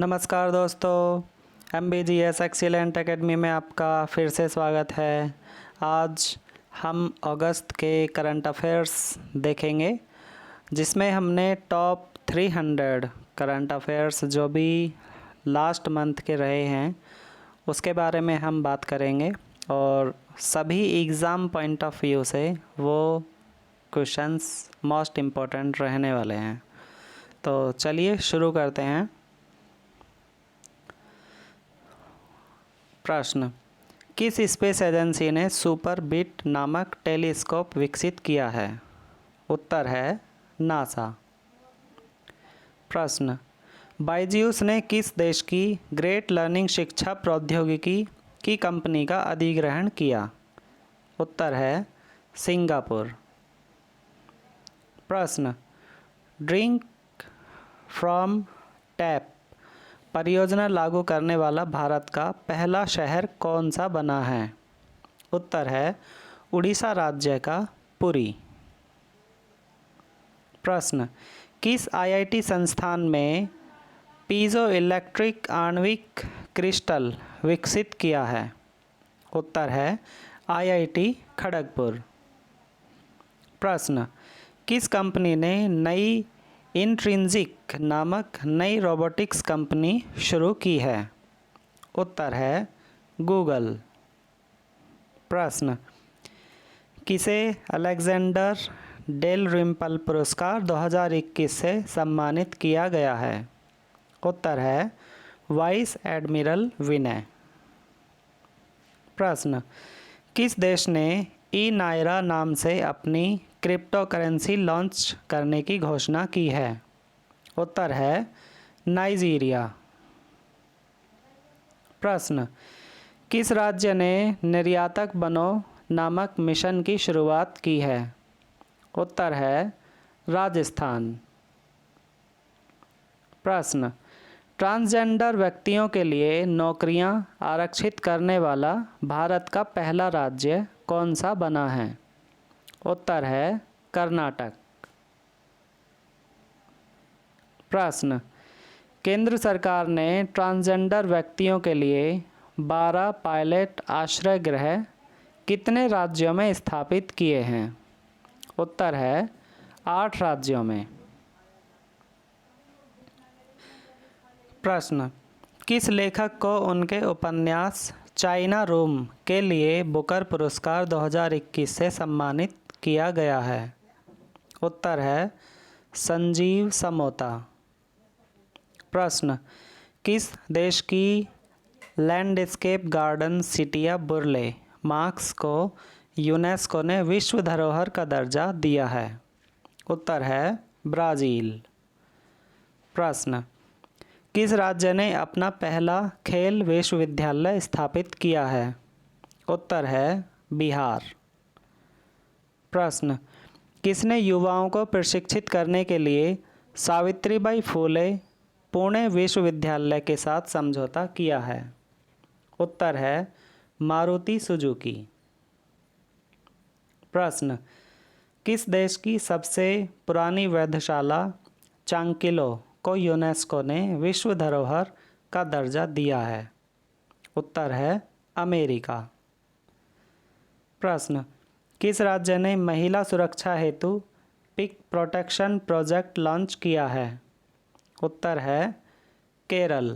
नमस्कार दोस्तों, MBGS excellent academy में आपका फिर से स्वागत है। आज हम अगस्त के करंट अफेयर्स देखेंगे, जिसमें हमने टॉप 300 करंट अफेयर्स जो भी लास्ट मंथ के रहे हैं उसके बारे में हम बात करेंगे और सभी एग्ज़ाम पॉइंट ऑफ व्यू से वो क्वेश्चंस मोस्ट इम्पोर्टेंट रहने वाले हैं। तो चलिए शुरू करते हैं। प्रश्न, किस स्पेस एजेंसी ने सुपर बिट नामक टेलीस्कोप विकसित किया है? उत्तर है नासा। प्रश्न, बायजूस ने किस देश की ग्रेट लर्निंग शिक्षा प्रौद्योगिकी की कंपनी का अधिग्रहण किया? उत्तर है सिंगापुर। प्रश्न, ड्रिंक फ्रॉम टैप परियोजना लागू करने वाला भारत का पहला शहर कौन सा बना है? उत्तर है उड़ीसा राज्य का पुरी। प्रश्न, किस आईआईटी संस्थान में पीजो इलेक्ट्रिक आणविक क्रिस्टल विकसित किया है? उत्तर है आईआईटी खड़गपुर। प्रश्न, किस कंपनी ने नई इंट्रिंसिक नामक नई रोबोटिक्स कंपनी शुरू की है? उत्तर है गूगल। प्रश्न, किसे अलेक्जेंडर डेल रिम्पल पुरस्कार 2021 से सम्मानित किया गया है? उत्तर है वाइस एडमिरल विनय। प्रश्न, किस देश ने ई नायरा नाम से अपनी क्रिप्टो करेंसी लॉन्च करने की घोषणा की है? उत्तर है नाइजीरिया। प्रश्न, किस राज्य ने निर्यातक बनो नामक मिशन की शुरुआत की है? उत्तर है राजस्थान। प्रश्न, ट्रांसजेंडर व्यक्तियों के लिए नौकरियां आरक्षित करने वाला भारत का पहला राज्य कौन सा बना है? उत्तर है कर्नाटक। प्रश्न, केंद्र सरकार ने ट्रांसजेंडर व्यक्तियों के लिए 12 पायलट आश्रय गृह कितने राज्यों में स्थापित किए हैं? उत्तर है 8 राज्यों में। प्रश्न, किस लेखक को उनके उपन्यास चाइना रूम के लिए बुकर पुरस्कार 2021 से सम्मानित किया गया है? उत्तर है संजीव समोता। प्रश्न, किस देश की लैंडस्केप गार्डन सिटिया बुर्ले मार्क्स को यूनेस्को ने विश्व धरोहर का दर्जा दिया है? उत्तर है ब्राज़ील। प्रश्न, किस राज्य ने अपना पहला खेल विश्वविद्यालय स्थापित किया है? उत्तर है बिहार। प्रश्न, किसने युवाओं को प्रशिक्षित करने के लिए सावित्रीबाई फुले पुणे विश्वविद्यालय के साथ समझौता किया है? उत्तर है मारुति सुजुकी। प्रश्न, किस देश की सबसे पुरानी वेधशाला चांकिलो को यूनेस्को ने विश्व धरोहर का दर्जा दिया है? उत्तर है अमेरिका। प्रश्न, किस राज्य ने महिला सुरक्षा हेतु पिक प्रोटेक्शन प्रोजेक्ट लॉन्च किया है? उत्तर है केरल।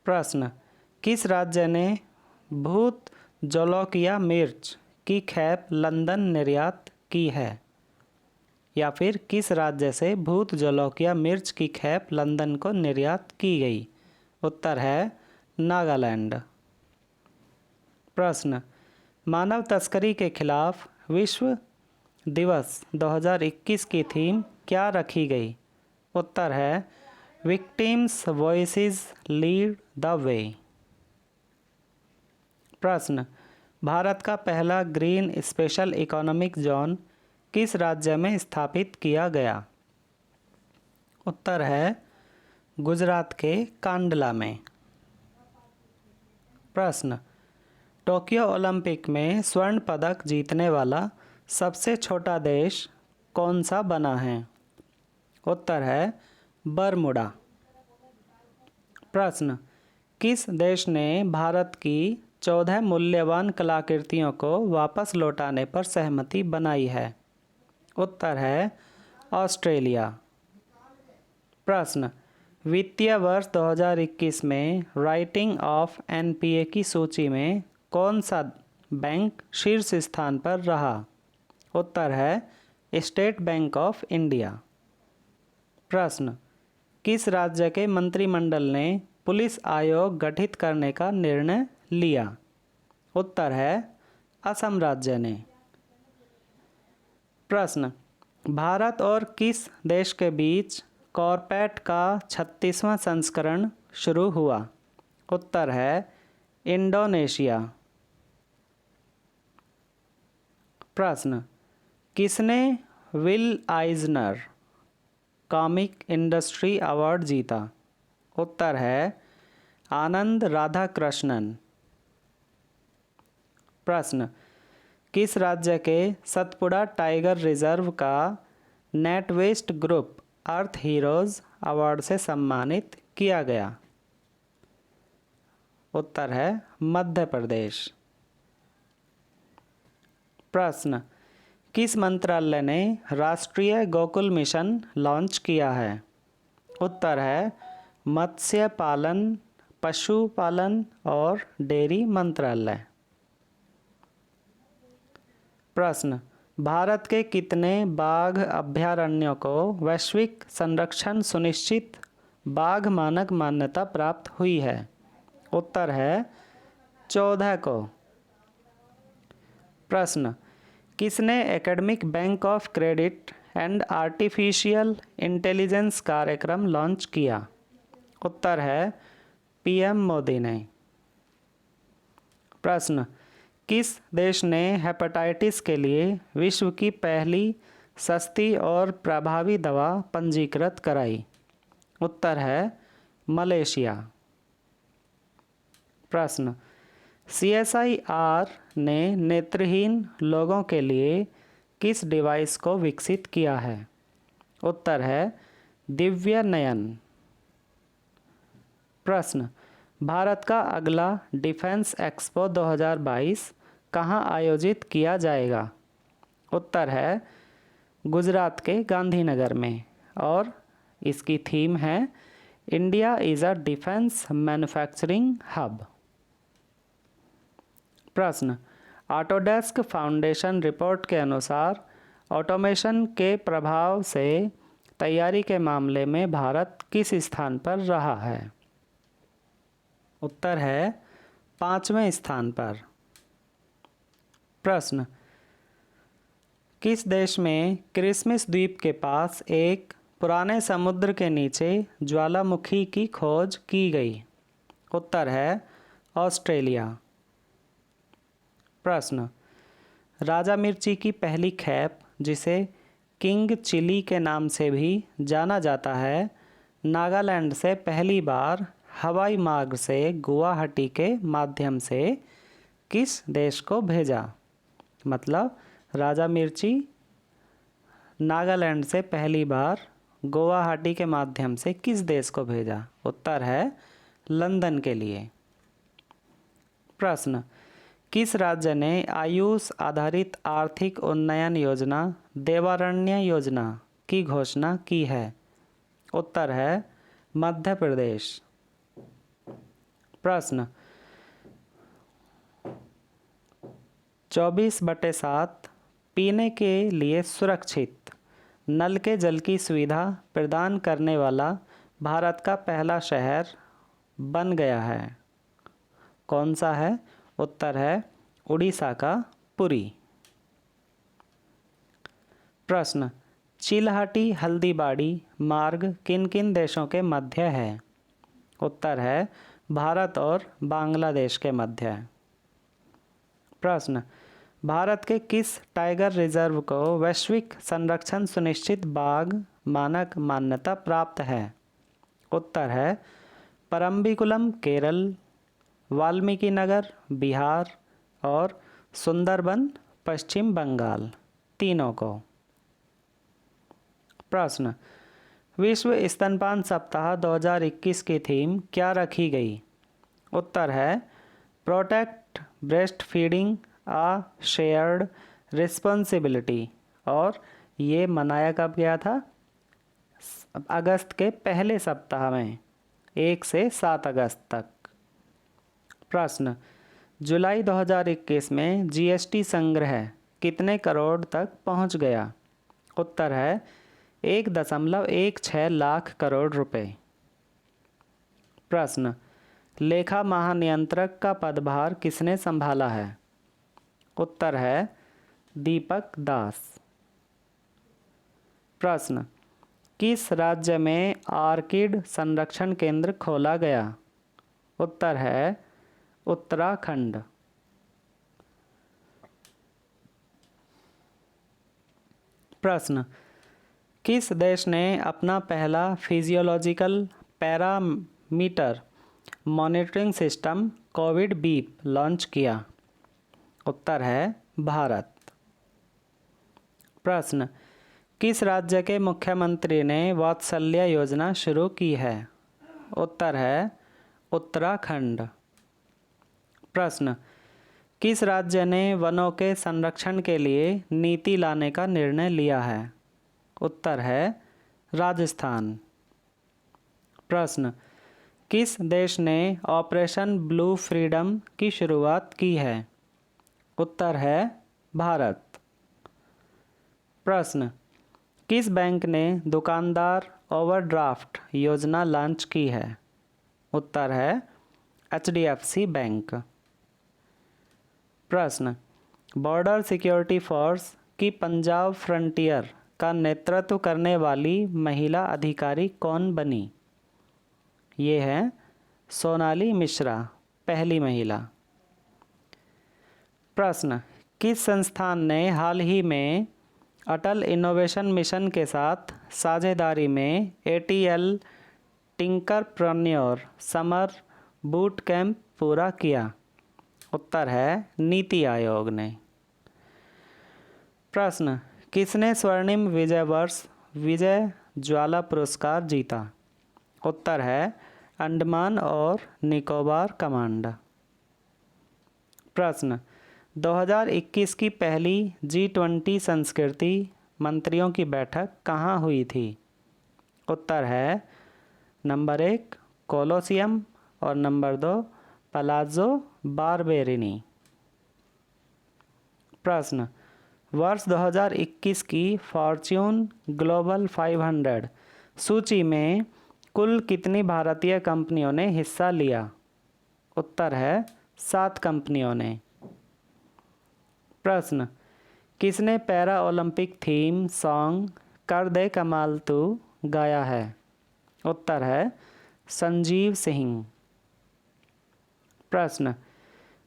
प्रश्न, किस राज्य ने भूत जोलोकिया मिर्च की खेप लंदन निर्यात की है? या फिर किस राज्य से भूत जोलोकिया मिर्च की खेप लंदन को निर्यात की गई? उत्तर है नागालैंड। प्रश्न, मानव तस्करी के खिलाफ विश्व दिवस 2021 की थीम क्या रखी गई? उत्तर है victims voices lead the way. प्रश्न, भारत का पहला ग्रीन स्पेशल इकोनॉमिक जोन किस राज्य में स्थापित किया गया? उत्तर है गुजरात के कांडला में। प्रश्न, टोक्यो ओलंपिक में स्वर्ण पदक जीतने वाला सबसे छोटा देश कौन सा बना है? उत्तर है बरमुडा। प्रश्न, किस देश ने भारत की 14 मूल्यवान कलाकृतियों को वापस लौटाने पर सहमति बनाई है? उत्तर है ऑस्ट्रेलिया। प्रश्न, वित्तीय वर्ष 2021 में राइटिंग ऑफ एनपीए की सूची में कौन सा बैंक शीर्ष स्थान पर रहा? उत्तर है स्टेट बैंक ऑफ इंडिया। प्रश्न, किस राज्य के मंत्रिमंडल ने पुलिस आयोग गठित करने का निर्णय लिया? उत्तर है असम राज्य ने। प्रश्न, भारत और किस देश के बीच कॉर्पेट का 36वां संस्करण शुरू हुआ? उत्तर है इंडोनेशिया। प्रश्न, किसने विल आइजनर कॉमिक इंडस्ट्री अवार्ड जीता? उत्तर है आनंद राधाकृष्णन। प्रश्न, किस राज्य के सतपुड़ा टाइगर रिजर्व का नेट वेस्ट ग्रुप अर्थ हीरोज अवार्ड से सम्मानित किया गया? उत्तर है मध्य प्रदेश। प्रश्न, किस मंत्रालय ने राष्ट्रीय गोकुल मिशन लॉन्च किया है? उत्तर है मत्स्य पालन, पशुपालन और डेयरी मंत्रालय। प्रश्न, भारत के कितने बाघ अभयारण्यों को वैश्विक संरक्षण सुनिश्चित बाघ मानक मान्यता प्राप्त हुई है? उत्तर है 14 को। प्रश्न, किसने academic bank of credit and artificial intelligence कार्यक्रम लॉन्च किया? उत्तर है पीएम मोदी ने। प्रश्न, किस देश ने हेपेटाइटिस के लिए विश्व की पहली सस्ती और प्रभावी दवा पंजीकृत कराई? उत्तर है मलेशिया। प्रश्न, CSIR ने नेत्रहीन लोगों के लिए किस डिवाइस को विकसित किया है? उत्तर है दिव्य नयन। प्रश्न, भारत का अगला डिफेंस एक्सपो 2022 कहाँ आयोजित किया जाएगा? उत्तर है गुजरात के गांधीनगर में और इसकी थीम है India is a defence manufacturing hub. प्रश्न, ऑटोडेस्क फाउंडेशन रिपोर्ट के अनुसार ऑटोमेशन के प्रभाव से तैयारी के मामले में भारत किस स्थान पर रहा है? उत्तर है 5वें स्थान पर। प्रश्न, किस देश में क्रिसमस द्वीप के पास एक पुराने समुद्र के नीचे ज्वालामुखी की खोज की गई? उत्तर है ऑस्ट्रेलिया। प्रश्न, राजा मिर्ची की पहली खेप, जिसे किंग चिली के नाम से भी जाना जाता है, नागालैंड से पहली बार हवाई मार्ग से गुवाहाटी के माध्यम से किस देश को भेजा? मतलब राजा मिर्ची नागालैंड से पहली बार गुवाहाटी के माध्यम से किस देश को भेजा? उत्तर है लंदन के लिए। प्रश्न, किस राज्य ने आयुष आधारित आर्थिक उन्नयन योजना देवारण्य योजना की घोषणा की है? उत्तर है मध्य प्रदेश। प्रश्न, 24/7 पीने के लिए सुरक्षित नल के जल की सुविधा प्रदान करने वाला भारत का पहला शहर बन गया है। कौन सा है? उत्तर है उड़ीसा का पुरी। प्रश्न, चिल्हाटी हल्दीबाड़ी मार्ग किन किन देशों के मध्य है? उत्तर है भारत और बांग्लादेश के मध्य। प्रश्न, भारत के किस टाइगर रिजर्व को वैश्विक संरक्षण सुनिश्चित बाघ मानक मान्यता प्राप्त है? उत्तर है परम्बिकुलम केरल, वाल्मीकि नगर बिहार और सुंदरबन पश्चिम बंगाल, तीनों को। प्रश्न, विश्व स्तनपान सप्ताह 2021 की थीम क्या रखी गई? उत्तर है प्रोटेक्ट ब्रेस्ट फीडिंग आ शेयर्ड रिस्पॉन्सिबिलिटी। और ये मनाया कब गया था? अगस्त के पहले सप्ताह में, 1 से 7 अगस्त तक। प्रश्न, जुलाई 2021 में जीएसटी संग्रह कितने करोड़ तक पहुंच गया? उत्तर है 1.16 लाख करोड़ रुपए। प्रश्न, लेखा महानियंत्रक का पदभार किसने संभाला है? उत्तर है दीपक दास। प्रश्न, किस राज्य में आर्किड संरक्षण केंद्र खोला गया? उत्तर है उत्तराखंड। प्रश्न, किस देश ने अपना पहला physiological parameter monitoring system Covid beep launch किया? उत्तर है भारत। प्रश्न, किस राज्य के मुख्यमंत्री ने वात्सल्य योजना शुरू की है? उत्तर है उत्तराखंड। प्रश्न, किस राज्य ने वनों के संरक्षण के लिए नीति लाने का निर्णय लिया है? उत्तर है राजस्थान। प्रश्न, किस देश ने ऑपरेशन ब्लू फ्रीडम की शुरुआत की है? उत्तर है भारत। प्रश्न, किस बैंक ने दुकानदार ओवरड्राफ्ट योजना लॉन्च की है? उत्तर है एचडीएफसी बैंक। प्रश्न, बॉर्डर सिक्योरिटी फोर्स की पंजाब फ्रंटियर का नेतृत्व करने वाली महिला अधिकारी कौन बनी? ये है सोनाली मिश्रा, पहली महिला। प्रश्न, किस संस्थान ने हाल ही में अटल इनोवेशन मिशन के साथ साझेदारी में एटीएल टिंकरप्रेन्योर समर बूट कैंप पूरा किया? उत्तर है नीति आयोग ने। प्रश्न, किसने स्वर्णिम विजय वर्ष विजय ज्वाला पुरस्कार जीता? उत्तर है अंडमान और निकोबार कमांड। प्रश्न, 2021 की पहली G20 संस्कृति मंत्रियों की बैठक कहाँ हुई थी? उत्तर है नंबर 1 कोलोसियम और नंबर 2 पलाज़ो बारबेरिनी। प्रश्न, वर्ष 2021 की फॉर्च्यून ग्लोबल 500 सूची में कुल कितनी भारतीय कंपनियों ने हिस्सा लिया? उत्तर है 7 कंपनियों ने। प्रश्न, किसने पैरा ओलंपिक थीम सॉन्ग कर दे कमाल तू गाया है? उत्तर है संजीव सिंह। प्रश्न,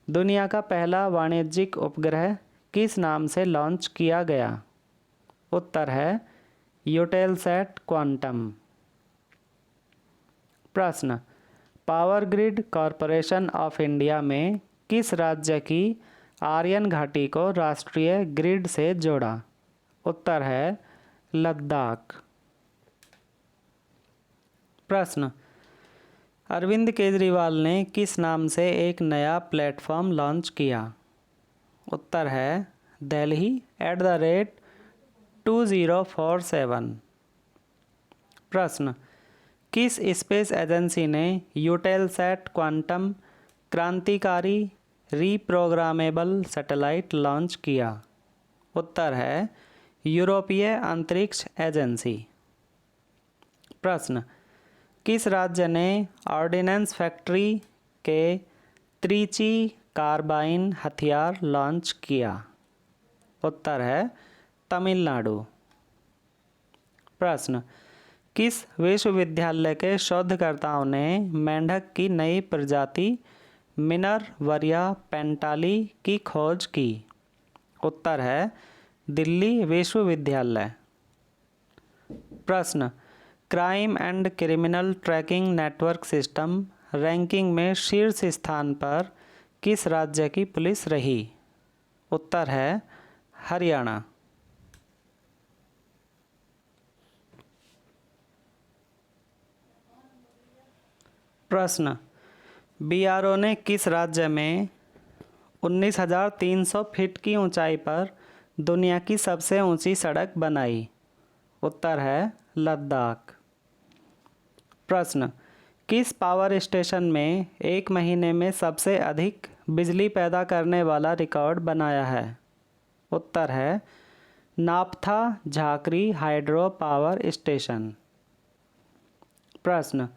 दुनिया का पहला वाणिज्यिक उपग्रह किस नाम से लॉन्च किया गया? उत्तर है यूटेलसैट क्वांटम। प्रश्न, power grid corporation of India में किस राज्य की आर्यन घाटी को राष्ट्रीय ग्रिड से जोड़ा? उत्तर है लद्दाख। प्रश्न, अरविंद केजरीवाल ने किस नाम से एक नया प्लेटफॉर्म लॉन्च किया? उत्तर है Delhi@2047। प्रश्न, किस स्पेस एजेंसी ने यूटेलसैट क्वांटम क्रांतिकारी रीप्रोग्रामेबल सैटेलाइट लॉन्च किया? उत्तर है यूरोपीय अंतरिक्ष एजेंसी। प्रश्न, किस राज्य ने ऑर्डिनेंस फैक्ट्री के त्रिची कार्बाइन हथियार लॉन्च किया? उत्तर है तमिलनाडु। प्रश्न, किस विश्वविद्यालय के शोधकर्ताओं ने मेंढक की नई प्रजाति मिनरवरिया पेंटाली की खोज की? उत्तर है दिल्ली विश्वविद्यालय। प्रश्न, crime and criminal tracking network system ranking में शीर्ष स्थान पर किस राज्य की पुलिस रही? उत्तर है हरियाणा। प्रश्न, बीआरओ ने किस राज्य में 19,300 फीट की ऊंचाई पर दुनिया की सबसे ऊंची सड़क बनाई? उत्तर है लद्दाख। प्रश्न, किस पावर स्टेशन में एक महीने में सबसे अधिक बिजली पैदा करने वाला रिकॉर्ड बनाया है? उत्तर है नापथा झाकरी हाइड्रो पावर स्टेशन। प्रश्न,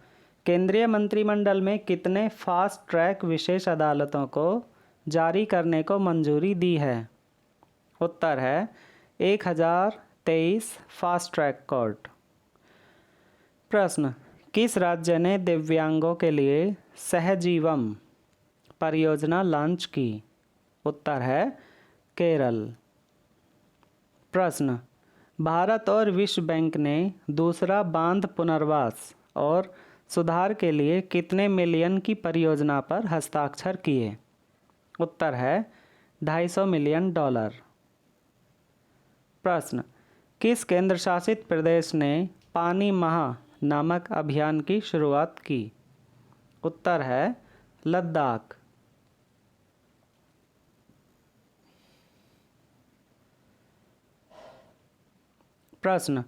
केंद्रीय मंत्रिमंडल में कितने फास्ट ट्रैक विशेष अदालतों को जारी करने को मंजूरी दी है? उत्तर है 1023 फास्ट ट्रैक कोर्ट। प्रश्न, किस राज्य ने दिव्यांगों के लिए सहजीवम परियोजना लॉन्च की? उत्तर है केरल। प्रश्न, भारत और विश्व बैंक ने दूसरा बांध पुनर्वास और सुधार के लिए कितने मिलियन की परियोजना पर हस्ताक्षर किए? उत्तर है $250 मिलियन। प्रश्न, किस केंद्र शासित प्रदेश ने पानी महा नामक अभियान की शुरुआत की? उत्तर है लद्दाख। प्रश्न,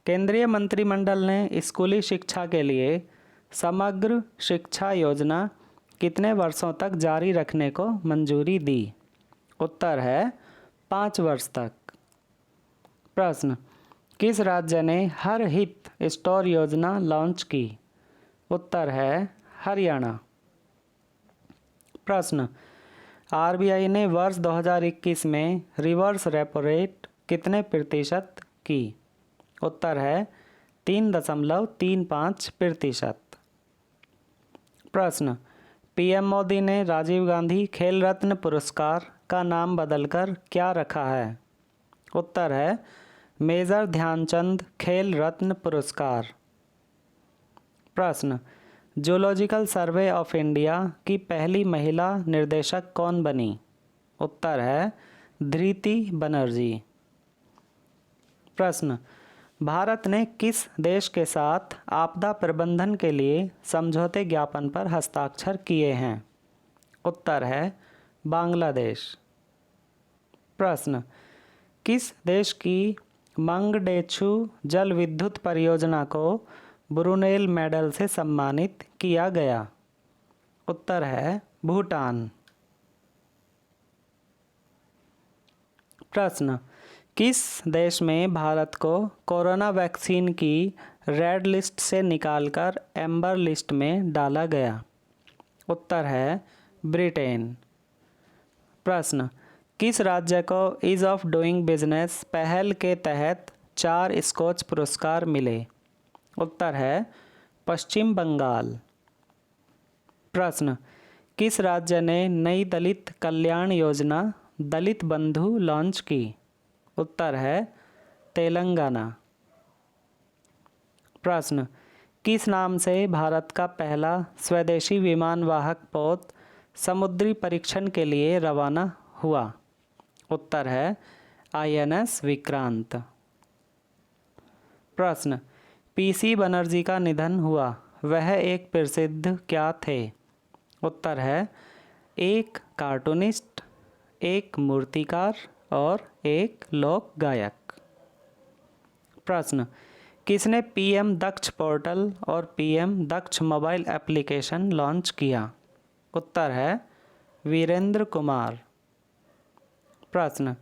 केंद्रीय मंत्रिमंडल ने स्कूली शिक्षा के लिए समग्र शिक्षा योजना कितने वर्षों तक जारी रखने को मंजूरी दी? उत्तर है 5 वर्ष तक। प्रश्न, किस राज्य ने हर हित स्टोर योजना लॉन्च की? उत्तर है हरियाणा। प्रश्न, आरबीआई ने वर्ष 2021 में रिवर्स रेपो रेट कितने प्रतिशत की? उत्तर है 3.35%। प्रश्न, पीएम मोदी ने राजीव गांधी खेल रत्न पुरस्कार का नाम बदलकर क्या रखा है? उत्तर है मेजर ध्यानचंद खेल रत्न पुरस्कार। प्रश्न, जूलॉजिकल सर्वे ऑफ इंडिया की पहली महिला निर्देशक कौन बनी? उत्तर है धृति बनर्जी। प्रश्न, भारत ने किस देश के साथ आपदा प्रबंधन के लिए समझौते ज्ञापन पर हस्ताक्षर किए हैं? उत्तर है बांग्लादेश। प्रश्न, किस देश की मंगडेचू जल विद्युत परियोजना को ब्रुनेल मेडल से सम्मानित किया गया? उत्तर है भूटान। प्रश्न, किस देश में भारत को कोरोना वैक्सीन की रेड लिस्ट से निकालकर एम्बर लिस्ट में डाला गया? उत्तर है ब्रिटेन। प्रश्न, किस राज्य को ईज ऑफ डूइंग बिजनेस पहल के तहत 4 स्कॉच पुरस्कार मिले? उत्तर है पश्चिम बंगाल। प्रश्न, किस राज्य ने नई दलित कल्याण योजना दलित बंधु लॉन्च की? उत्तर है तेलंगाना। प्रश्न, किस नाम से भारत का पहला स्वदेशी विमान वाहक पोत समुद्री परीक्षण के लिए रवाना हुआ? उत्तर है INS विक्रांत। प्रश्न, PC बनर्जी का निधन हुआ, वह एक प्रसिद्ध क्या थे? उत्तर है एक कार्टूनिस्ट, एक मूर्तिकार और एक लोक गायक। प्रश्न, किसने PM दक्ष पोर्टल और PM दक्ष मोबाइल एप्लीकेशन लॉन्च किया? उत्तर है वीरेंद्र कुमार। प्रश्न,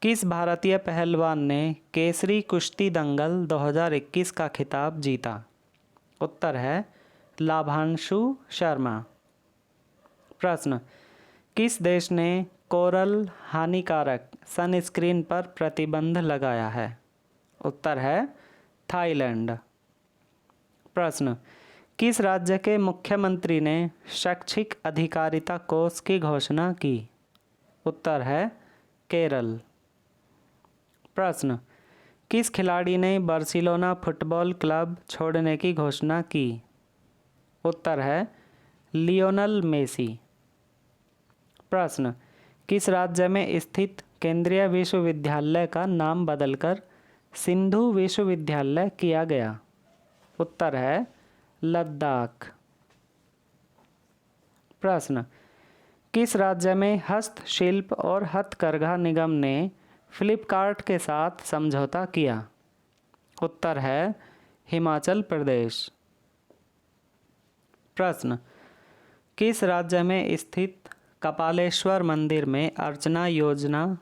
किस भारतीय पहलवान ने केसरी कुश्ती दंगल 2021 का खिताब जीता? उत्तर है लाभांशु शर्मा। प्रश्न, किस देश ने कोरल हानिकारक सनस्क्रीन पर प्रतिबंध लगाया है? उत्तर है थाईलैंड। प्रश्न, किस राज्य के मुख्यमंत्री ने शैक्षिक अधिकारिता कोष की घोषणा की? उत्तर है केरल। प्रश्न, किस खिलाड़ी ने बार्सिलोना फुटबॉल क्लब छोड़ने की घोषणा की? उत्तर है लियोनल मेसी। प्रश्न, किस राज्य में स्थित केंद्रीय विश्वविद्यालय का नाम बदलकर सिंधु विश्वविद्यालय किया गया? उत्तर है लद्दाख। प्रश्न, किस राज्य में हस्तशिल्प और हथकरघा निगम ने फ्लिपकार्ट के साथ समझौता किया? उत्तर है हिमाचल प्रदेश। प्रश्न, किस राज्य में स्थित कपालेश्वर मंदिर में अर्चना योजना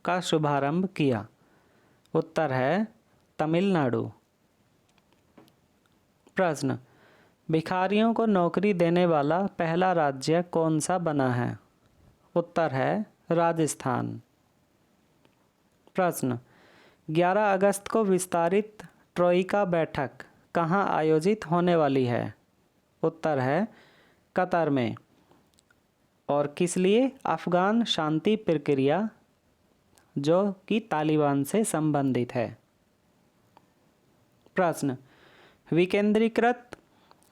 का शुभारंभ किया? उत्तर है तमिलनाडु। प्रश्न, भिखारियों को नौकरी देने वाला पहला राज्य कौन सा बना है? उत्तर है राजस्थान। प्रश्न, 11 अगस्त को विस्तारित ट्रोइका बैठक कहाँ आयोजित होने वाली है? उत्तर है कतर में। और किस लिए? अफगान शांति प्रक्रिया जो कि तालिबान से संबंधित है। प्रश्न, विकेंद्रीकृत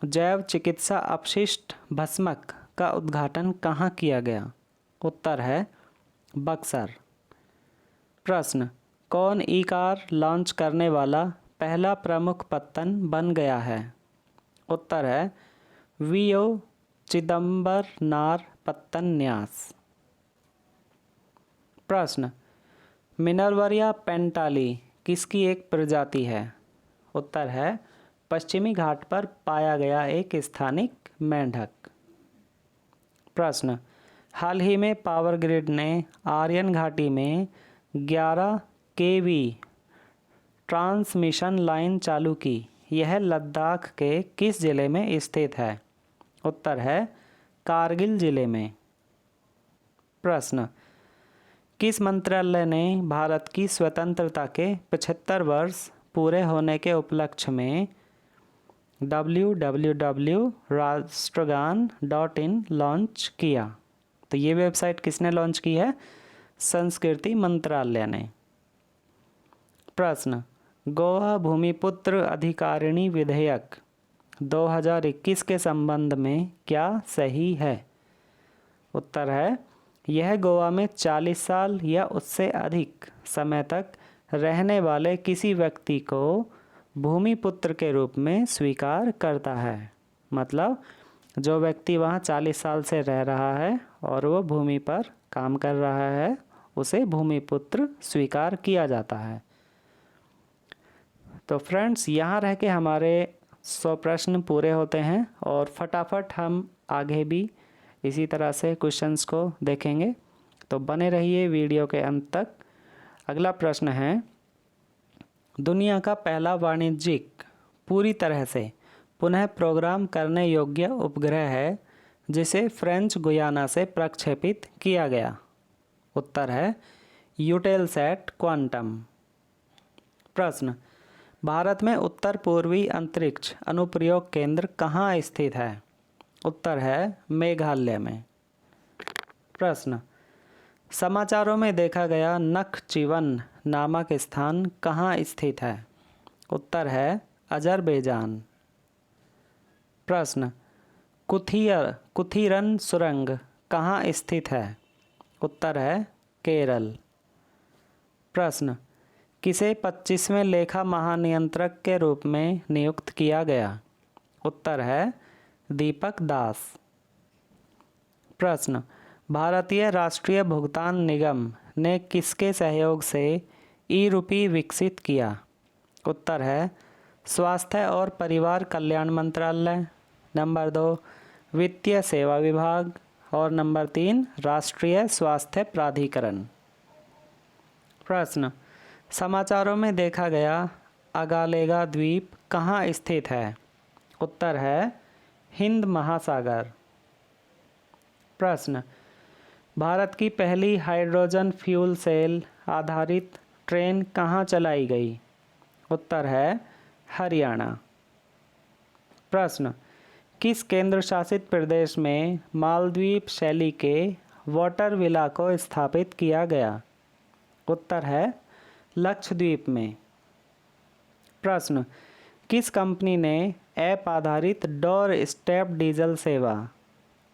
जैव चिकित्सा अपशिष्ट भस्मक का उद्घाटन कहाँ किया गया? उत्तर है बक्सर। प्रश्न, कौन ई कार लॉन्च करने वाला पहला प्रमुख पत्तन बन गया है? उत्तर है वीओ चिदम्बरनार पत्तन न्यास। प्रश्न, मिनर्वरिया पेंटाली किसकी एक प्रजाति है? उत्तर है पश्चिमी घाट पर पाया गया एक स्थानिक मेंढक। प्रश्न, हाल ही में पावर ग्रिड ने आर्यन घाटी में 11 केवी ट्रांसमिशन लाइन चालू की। यह लद्दाख के किस जिले में स्थित है? उत्तर है कारगिल जिले में। प्रश्न, किस मंत्रालय ने भारत की स्वतंत्रता के 75 वर्ष पूरे होने के उपलक्ष्य में www.rashtragan.in लॉन्च किया? तो ये वेबसाइट किसने लॉन्च की है? संस्कृति मंत्रालय ने। प्रश्न, गोवा भूमिपुत्र अधिकारिणी विधेयक 2021 के संबंध में क्या सही है? उत्तर है यह गोवा में 40 साल या उससे अधिक समय तक रहने वाले किसी व्यक्ति को भूमिपुत्र के रूप में स्वीकार करता है। मतलब जो व्यक्ति वहाँ 40 साल से रह रहा है और वो भूमि पर काम कर रहा है उसे भूमिपुत्र स्वीकार किया जाता है। तो फ्रेंड्स, यहाँ रह के हमारे 100 प्रश्न पूरे होते हैं और फटाफट हम आगे भी इसी तरह से क्वेश्चंस को देखेंगे। तो बने रहिए वीडियो के अंत तक। अगला प्रश्न है, दुनिया का पहला वाणिज्यिक पूरी तरह से पुनः प्रोग्राम करने योग्य उपग्रह है जिसे फ्रेंच गुयाना से प्रक्षेपित किया गया? उत्तर है यूटेलसैट क्वांटम। प्रश्न, भारत में उत्तर पूर्वी अंतरिक्ष अनुप्रयोग केंद्र कहाँ स्थित है? उत्तर है मेघालय में। प्रश्न, समाचारों में देखा गया नखचिवन नामक स्थान कहाँ स्थित है? उत्तर है अजरबैजान। प्रश्न, कुथीरन सुरंग कहाँ स्थित है? उत्तर है केरल। प्रश्न, किसे 25वें लेखा महानियंत्रक के रूप में नियुक्त किया गया? उत्तर है दीपक दास। प्रश्न, भारतीय राष्ट्रीय भुगतान निगम ने किसके सहयोग से ई-रुपी विकसित किया? उत्तर है स्वास्थ्य और परिवार कल्याण मंत्रालय। नंबर 2 वित्तीय सेवा विभाग और नंबर 3 राष्ट्रीय स्वास्थ्य प्राधिकरण। प्रश्न, समाचारों में देखा गया अगालेगा द्वीप कहाँ स्थित है? उत्तर है हिंद महासागर। प्रश्न, भारत की पहली हाइड्रोजन फ्यूल सेल आधारित ट्रेन कहाँ चलाई गई? उत्तर है हरियाणा। प्रश्न, किस केंद्र शासित प्रदेश में मालदीव शैली के वाटर विला को स्थापित किया गया? उत्तर है लक्षद्वीप में। प्रश्न, किस कंपनी ने ऐप आधारित डोर स्टेप डीजल सेवा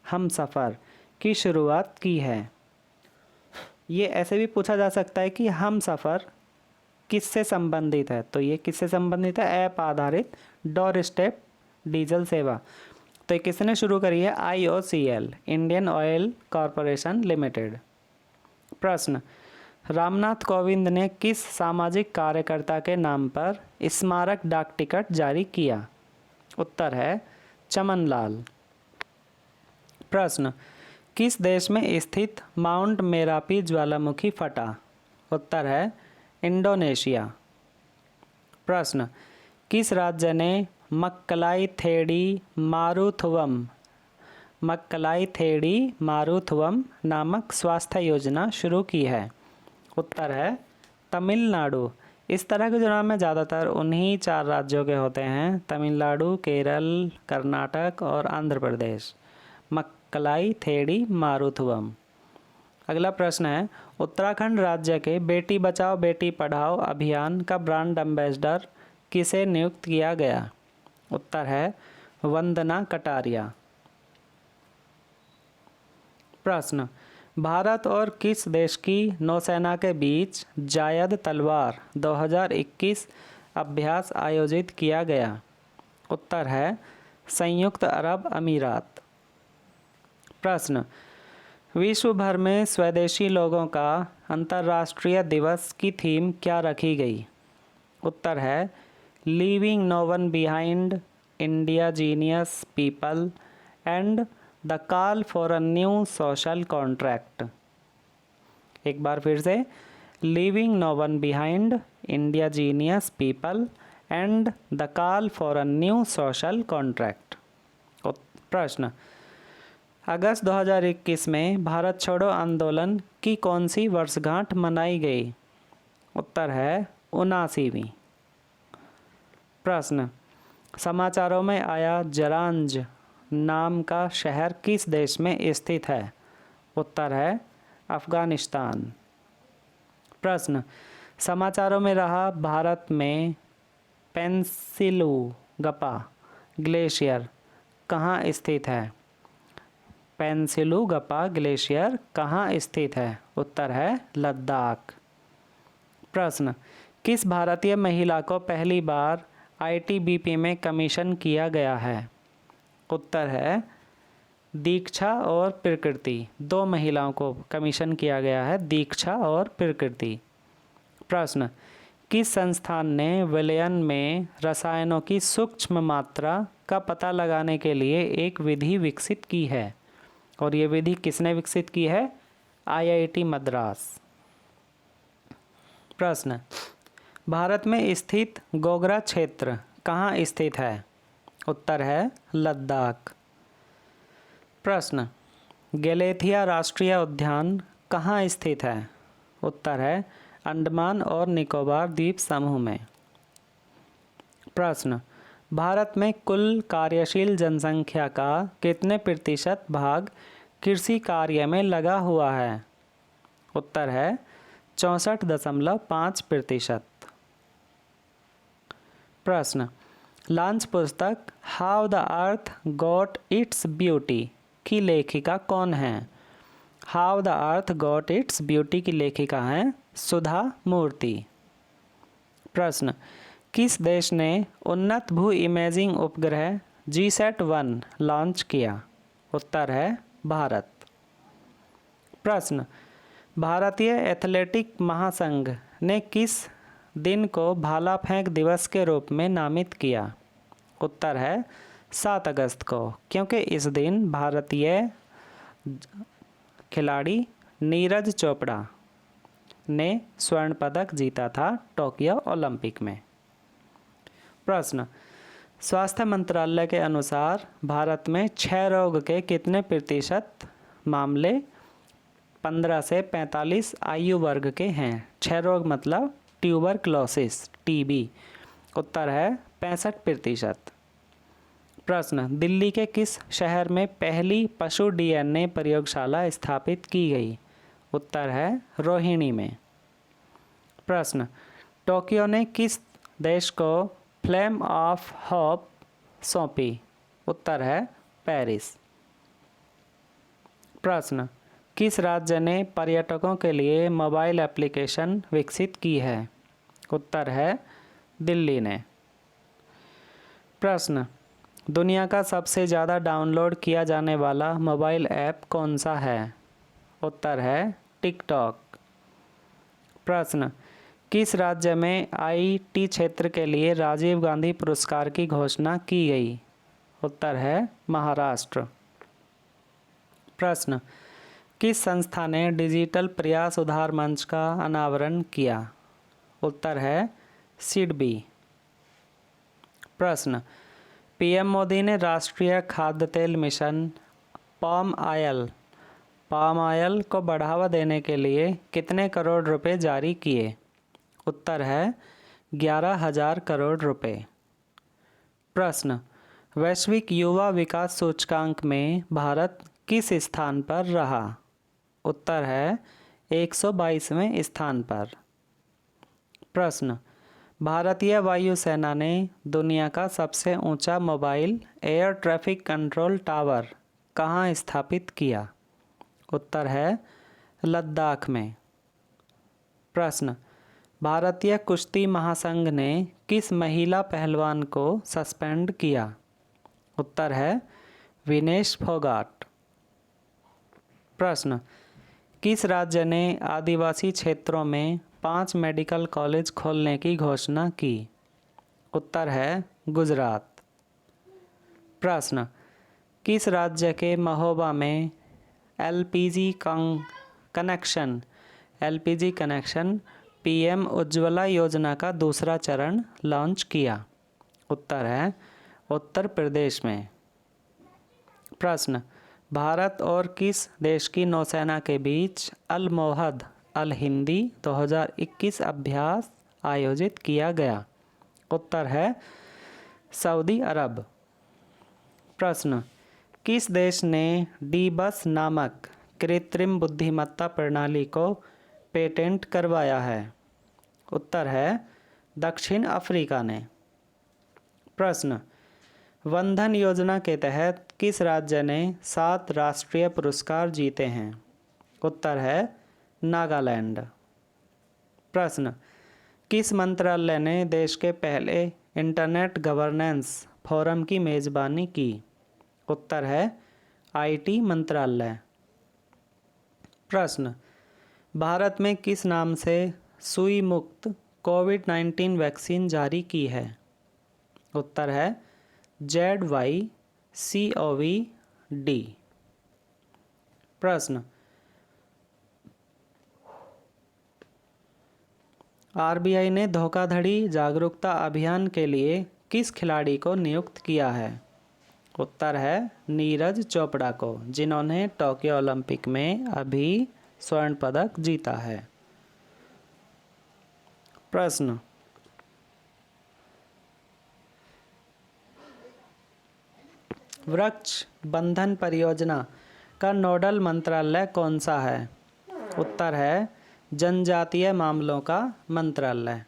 हमसफ़र की शुरुआत की है? ये ऐसे भी पूछा जा सकता है कि हमसफ़र किससे संबंधित है, तो ये किससे संबंधित है? ऐप आधारित डोर स्टेप डीजल सेवा। तो ये किसने शुरू करी है? IOCL, Indian oil corporation limited. प्रश्न, रामनाथ कोविंद ने किस सामाजिक कार्यकर्ता के नाम पर स्मारक डाक टिकट जारी किया? उत्तर है चमनलाल। प्रश्न, किस देश में स्थित माउंट मेरापी ज्वालामुखी फटा? उत्तर है इंडोनेशिया। प्रश्न, किस राज्य ने मक्कलाई थेड़ी मारुथुवम नामक स्वास्थ्य योजना शुरू की है? उत्तर है तमिलनाडु। इस तरह के जो नाम है ज़्यादातर उन्हीं 4 राज्यों के होते हैं, तमिलनाडु, केरल, कर्नाटक और आंध्र प्रदेश। मक्कलाई थेड़ी मारुथुवम। अगला प्रश्न है, उत्तराखंड राज्य के बेटी बचाओ बेटी पढ़ाओ अभियान का ब्रांड एम्बेसडर किसे नियुक्त किया गया? उत्तर है वंदना कटारिया। प्रश्न, भारत और किस देश की नौसेना के बीच जायद तलवार 2021 अभ्यास आयोजित किया गया? उत्तर है संयुक्त अरब अमीरात। प्रश्न, विश्व भर में स्वदेशी लोगों का अंतर्राष्ट्रीय दिवस की थीम क्या रखी गई? उत्तर है leaving no one behind, indigenous people and the call for a new social contract. एक बार फिर से, leaving no one behind, indigenous people and the call for a new social contract. प्रश्न, अगस्त 2021 में भारत छोड़ो आंदोलन की कौन सी वर्षगांठ मनाई गई? उत्तर है 79वीं। प्रश्न, समाचारों में आया जरांज नाम का शहर किस देश में स्थित है? उत्तर है अफगानिस्तान। प्रश्न, समाचारों में रहा भारत में पेंसिलुगपा ग्लेशियर कहाँ स्थित है? पेंसिलुगपा ग्लेशियर कहाँ स्थित है? उत्तर है लद्दाख। प्रश्न, किस भारतीय महिला को पहली बार ITBP में कमीशन किया गया है? उत्तर है दीक्षा और प्रकृति। 2 महिलाओं को कमीशन किया गया है, दीक्षा और प्रकृति। प्रश्न, किस संस्थान ने विलयन में रसायनों की सूक्ष्म मात्रा का पता लगाने के लिए एक विधि विकसित की है? और ये विधि किसने विकसित की है? IIT मद्रास। प्रश्न, भारत में स्थित गोगरा क्षेत्र कहाँ स्थित है? उत्तर है लद्दाख। प्रश्न, गैलेथिया राष्ट्रीय उद्यान कहाँ स्थित है? उत्तर है अंडमान और निकोबार द्वीप समूह में। प्रश्न, भारत में कुल कार्यशील जनसंख्या का कितने प्रतिशत भाग कृषि कार्य में लगा हुआ है? उत्तर है 64.5%। प्रश्न, लॉन्च पुस्तक how the earth got its beauty की लेखिका कौन है? How the earth got its beauty की लेखिका हैं सुधा मूर्ति। प्रश्न, किस देश ने उन्नत भू इमेजिंग उपग्रह GSAT-1 लॉन्च किया? उत्तर है भारत। प्रश्न, भारतीय एथलेटिक महासंघ ने किस दिन को भाला फेंक दिवस के रूप में नामित किया? उत्तर है 7 अगस्त को, क्योंकि इस दिन भारतीय खिलाड़ी नीरज चोपड़ा ने स्वर्ण पदक जीता था टोक्यो ओलंपिक में। प्रश्न, स्वास्थ्य मंत्रालय के अनुसार भारत में क्षय रोग के कितने प्रतिशत मामले 15 से 45 आयु वर्ग के हैं? क्षय रोग मतलब ट्यूबरक्लोसिस, TB। उत्तर है 65%। प्रश्न, दिल्ली के किस शहर में पहली पशु DNA प्रयोगशाला स्थापित की गई? उत्तर है रोहिणी में। प्रश्न, टोक्यो ने किस देश को फ्लेम ऑफ होप सौंपी? उत्तर है पेरिस। प्रश्न, किस राज्य ने पर्यटकों के लिए मोबाइल एप्लीकेशन विकसित की है? उत्तर है दिल्ली ने। प्रश्न, दुनिया का सबसे ज़्यादा डाउनलोड किया जाने वाला मोबाइल ऐप कौन सा है? उत्तर है टिकटॉक। प्रश्न, किस राज्य में आईटी क्षेत्र के लिए राजीव गांधी पुरस्कार की घोषणा की गई? उत्तर है महाराष्ट्र। प्रश्न, किस संस्था ने डिजिटल प्रयास सुधार मंच का अनावरण किया? उत्तर है सिडबी। प्रश्न, पीएम मोदी ने राष्ट्रीय खाद्य तेल मिशन पाम ऑयल को बढ़ावा देने के लिए कितने करोड़ रुपए जारी किए? उत्तर है 11,000 करोड़ रुपए। प्रश्न, वैश्विक युवा विकास सूचकांक में भारत किस स्थान पर रहा? उत्तर है 122वें स्थान पर। प्रश्न, भारतीय वायुसेना ने दुनिया का सबसे ऊंचा mobile air traffic control tower कहाँ स्थापित किया? उत्तर है लद्दाख में। प्रश्न, भारतीय कुश्ती महासंघ ने किस महिला पहलवान को सस्पेंड किया? उत्तर है विनेश फोगाट। प्रश्न, किस राज्य ने आदिवासी क्षेत्रों में 5 मेडिकल कॉलेज खोलने की घोषणा की? उत्तर है गुजरात। प्रश्न, किस राज्य के महोबा में एलपीजी कनेक्शन पीएम उज्ज्वला योजना का दूसरा चरण लॉन्च किया? उत्तर है उत्तर प्रदेश में। प्रश्न, भारत और किस देश की नौसेना के बीच अल मोहद अल हिंदी 2021 अभ्यास आयोजित किया गया? उत्तर है सऊदी अरब। प्रश्न, किस देश ने डीबस नामक कृत्रिम बुद्धिमत्ता प्रणाली को पेटेंट करवाया है? उत्तर है दक्षिण अफ्रीका ने। प्रश्न, वंदन योजना के तहत किस राज्य ने 7 राष्ट्रीय पुरस्कार जीते हैं? उत्तर है नागालैंड। प्रश्न, किस मंत्रालय ने देश के पहले इंटरनेट गवर्नेंस फोरम की मेज़बानी की? उत्तर है आईटी मंत्रालय। प्रश्न, भारत में किस नाम से सुई मुक्त कोविड-19 वैक्सीन जारी की है? उत्तर है ZYCOV-D। प्रश्न, आरबीआई ने धोखाधड़ी जागरूकता अभियान के लिए किस खिलाड़ी को नियुक्त किया है? उत्तर है नीरज चोपड़ा को, जिन्होंने टोक्यो ओलंपिक में अभी स्वर्ण पदक जीता है। प्रश्न, वृक्ष बंधन परियोजना का नोडल मंत्रालय कौन सा है? उत्तर है जनजातीय मामलों का मंत्रालय।